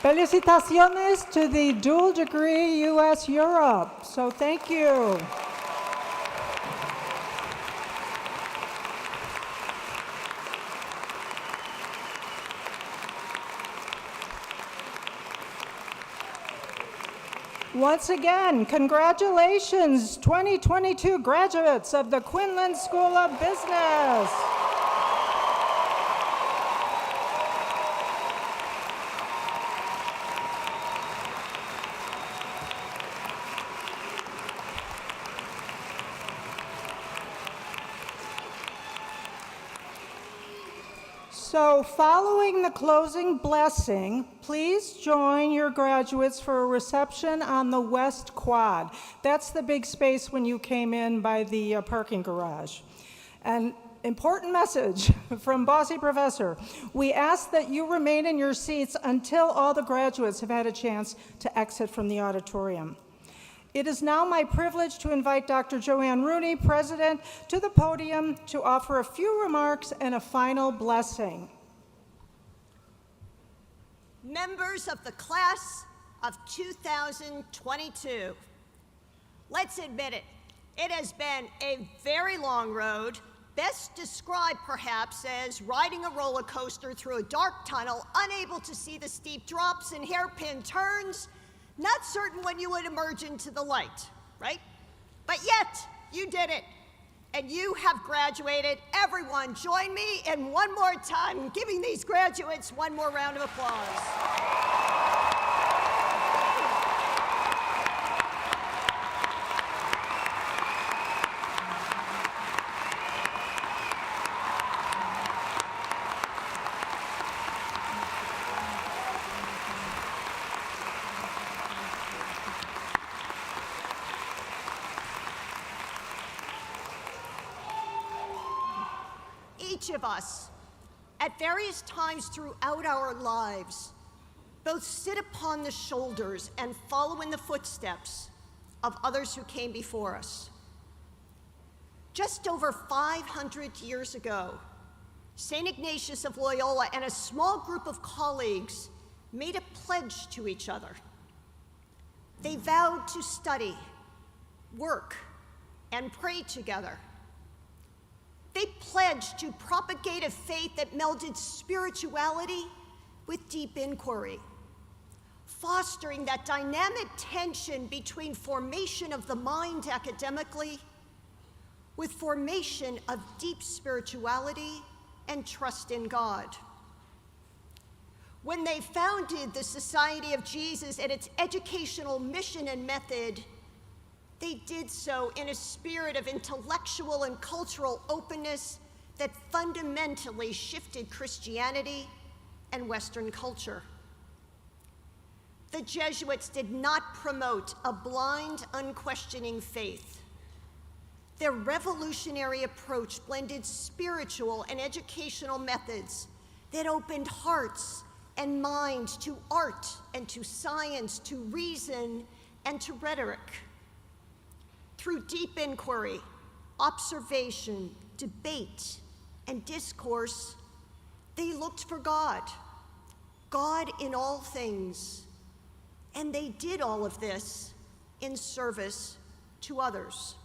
Felicitaciones to the dual degree U.S. Europe. So thank you. Once again, congratulations, 2022 graduates of the Quinlan School of Business. So following the closing blessing, please join your graduates for a reception on the West Quad. That's the big space when you came in by the parking garage. An important message from Bossy Professor. We ask that you remain in your seats until all the graduates have had a chance to exit from the auditorium. It is now my privilege to invite Dr. Joanne Rooney, President, to the podium to offer a few remarks and a final blessing. Members of the class of 2022, let's admit it, it has been a very long road, best described perhaps as riding a roller coaster through a dark tunnel, unable to see the steep drops and hairpin turns, not certain when you would emerge into the light, right? But yet, you did it, and you have graduated. Everyone, join me in one more time giving these graduates one more round of applause. Each of us, at various times throughout our lives, both sit upon the shoulders and follow in the footsteps of others who came before us. Just over 500 years ago, St. Ignatius of Loyola and a small group of colleagues made a pledge to each other. They vowed to study, work, and pray together. They pledged to propagate a faith that melded spirituality with deep inquiry, fostering that dynamic tension between formation of the mind academically with formation of deep spirituality and trust in God. When they founded the Society of Jesus and its educational mission and method, they did so in a spirit of intellectual and cultural openness that fundamentally shifted Christianity and Western culture. The Jesuits did not promote a blind, unquestioning faith. Their revolutionary approach blended spiritual and educational methods that opened hearts and minds to art and to science, to reason and to rhetoric. Through deep inquiry, observation, debate, and discourse, they looked for God, God in all things, and they did all of this in service to others.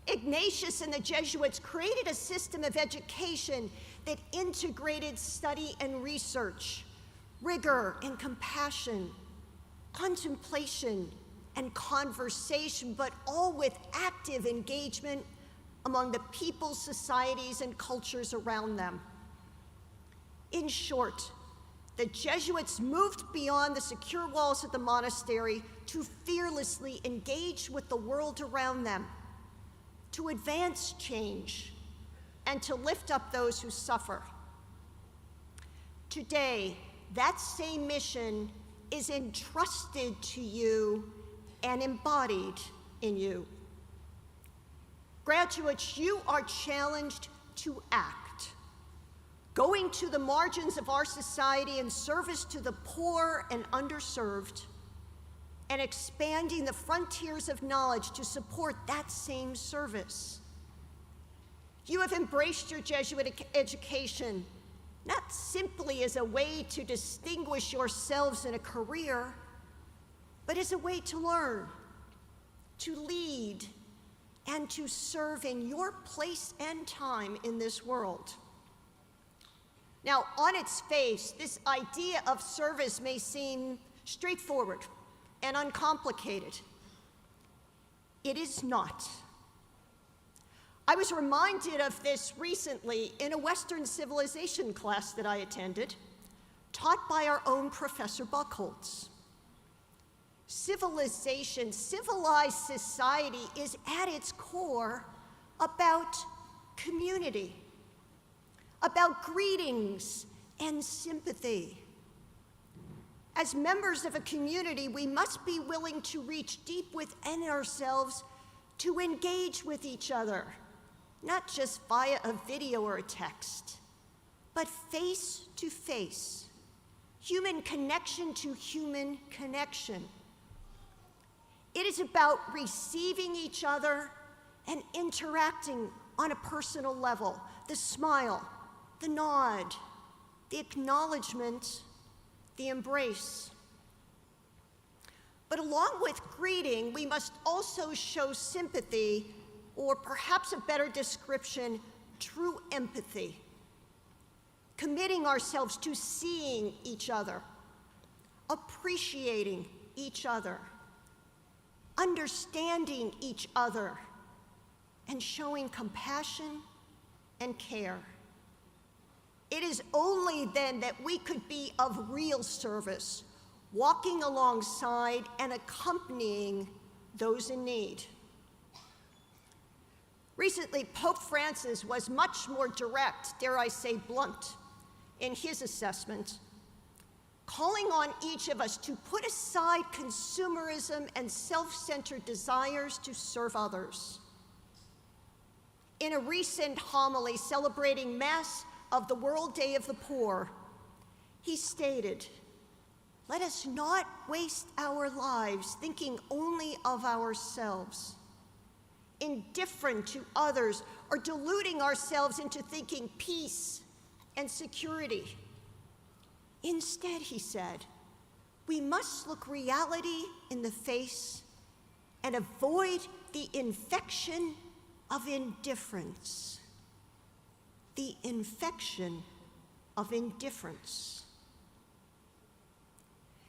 Ignatius and the Jesuits created a system of education that integrated study and research, rigor and compassion, contemplation and conversation, but all with active engagement among the people, societies, and cultures around them. In short, the Jesuits moved beyond the secure walls of the monastery to fearlessly engage with the world around them, to advance change, and to lift up those who suffer. Today, that same mission is entrusted to you and embodied in you. Graduates, you are challenged to act, going to the margins of our society in service to the poor and underserved, and expanding the frontiers of knowledge to support that same service. You have embraced your Jesuit education, not simply as a way to distinguish yourselves in a career, but as a way to learn, to lead, and to serve in your place and time in this world. Now, on its face, this idea of service may seem straightforward and uncomplicated. It is not. I was reminded of this recently in a Western civilization class that I attended, taught by our own Professor Buchholz. Civilization, civilized society is at its core about community, about greetings and sympathy. As members of a community, we must be willing to reach deep within ourselves to engage with each other, not just via a video or a text, but face to face, human connection to human connection. It is about receiving each other and interacting on a personal level. The smile, the nod, the acknowledgement, the embrace. But along with greeting, we must also show sympathy, or perhaps a better description, true empathy. Committing ourselves to seeing each other, appreciating each other, understanding each other, and showing compassion and care. It is only then that we could be of real service, walking alongside and accompanying those in need. Recently, Pope Francis was much more direct, dare I say blunt, in his assessment, calling on each of us to put aside consumerism and self-centered desires to serve others. In a recent homily celebrating Mass of the World Day of the Poor, he stated, "Let us not waste our lives thinking only of ourselves, indifferent to others, or deluding ourselves into thinking peace and security. Instead," he said, "we must look reality in the face and avoid the infection of indifference." The infection of indifference.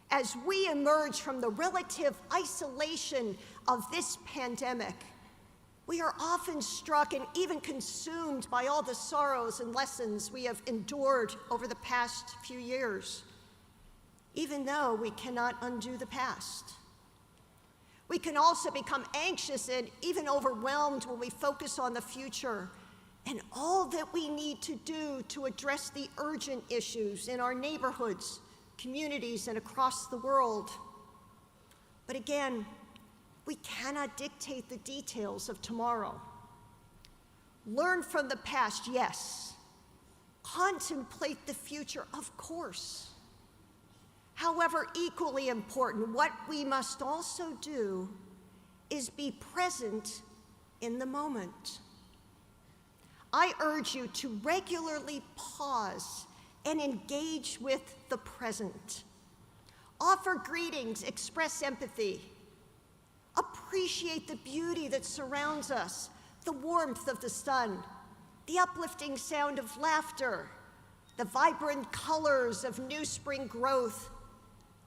As we emerge from the relative isolation of this pandemic, we are often struck and even consumed by all the sorrows and lessons we have endured over the past few years, even though we cannot undo the past. We can also become anxious and even overwhelmed when we focus on the future and all that we need to do to address the urgent issues in our neighborhoods, communities, and across the world. But again, we cannot dictate the details of tomorrow. Learn from the past, yes. Contemplate the future, of course. However, equally important, what we must also do is be present in the moment. I urge you to regularly pause and engage with the present. Offer greetings, express empathy. Appreciate the beauty that surrounds us, the warmth of the sun, the uplifting sound of laughter, the vibrant colors of new spring growth,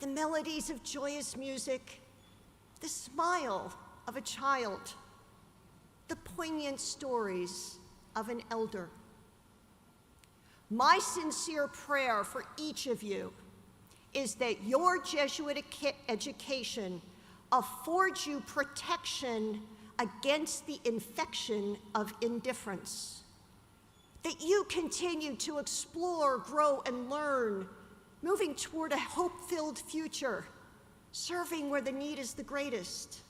the melodies of joyous music, the smile of a child, the poignant stories of an elder. My sincere prayer for each of you is that your Jesuit education affords you protection against the infection of indifference, that you continue to explore, grow, and learn, moving toward a hope-filled future, serving where the need is the greatest,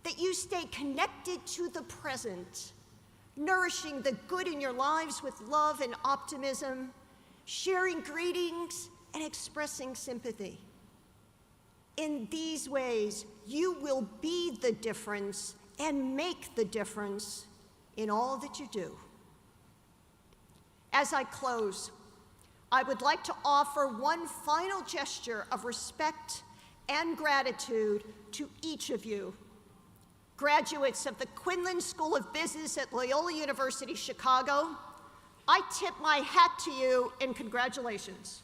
that you stay connected to the present, nourishing the good in your lives with love and optimism, sharing greetings and expressing sympathy. In these ways, you will be the difference and make the difference in all that you do. As I close, I would like to offer one final gesture of respect and gratitude to each of you, graduates of the Quinlan School of Business at Loyola University Chicago. I tip my hat to you and congratulations.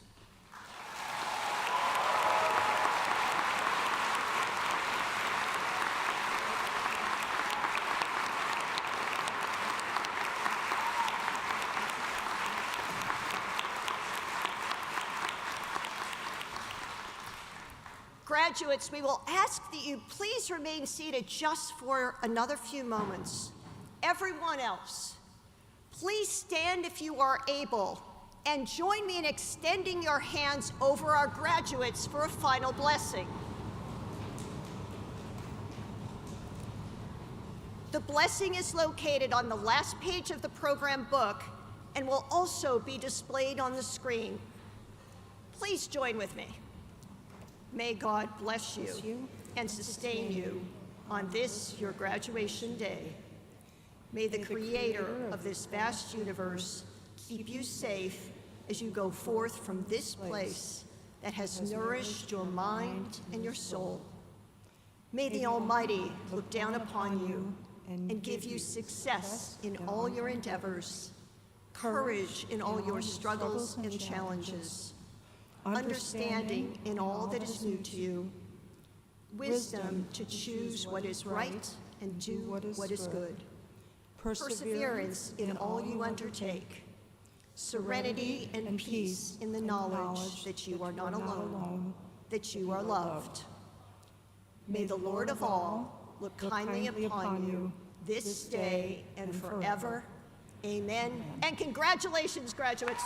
Graduates, we will ask that you please remain seated just for another few moments. Everyone else, please stand if you are able and join me in extending your hands over our graduates for a final blessing. The blessing is located on the last page of the program book and will also be displayed on the screen. Please join with me. May God bless you. and sustain you on this, your graduation day. May the Creator of this vast universe keep you safe as you go forth from this place that has nourished your mind and your soul. May the Almighty look down upon you and give you success in all your endeavors, courage in all your struggles and challenges, understanding in all that is new to you, wisdom to choose what is right and do what is good, perseverance in all you undertake, serenity and peace in the knowledge that you are not alone, that you are loved. May the Lord of all look kindly upon you this day and forever. Amen. And congratulations, graduates.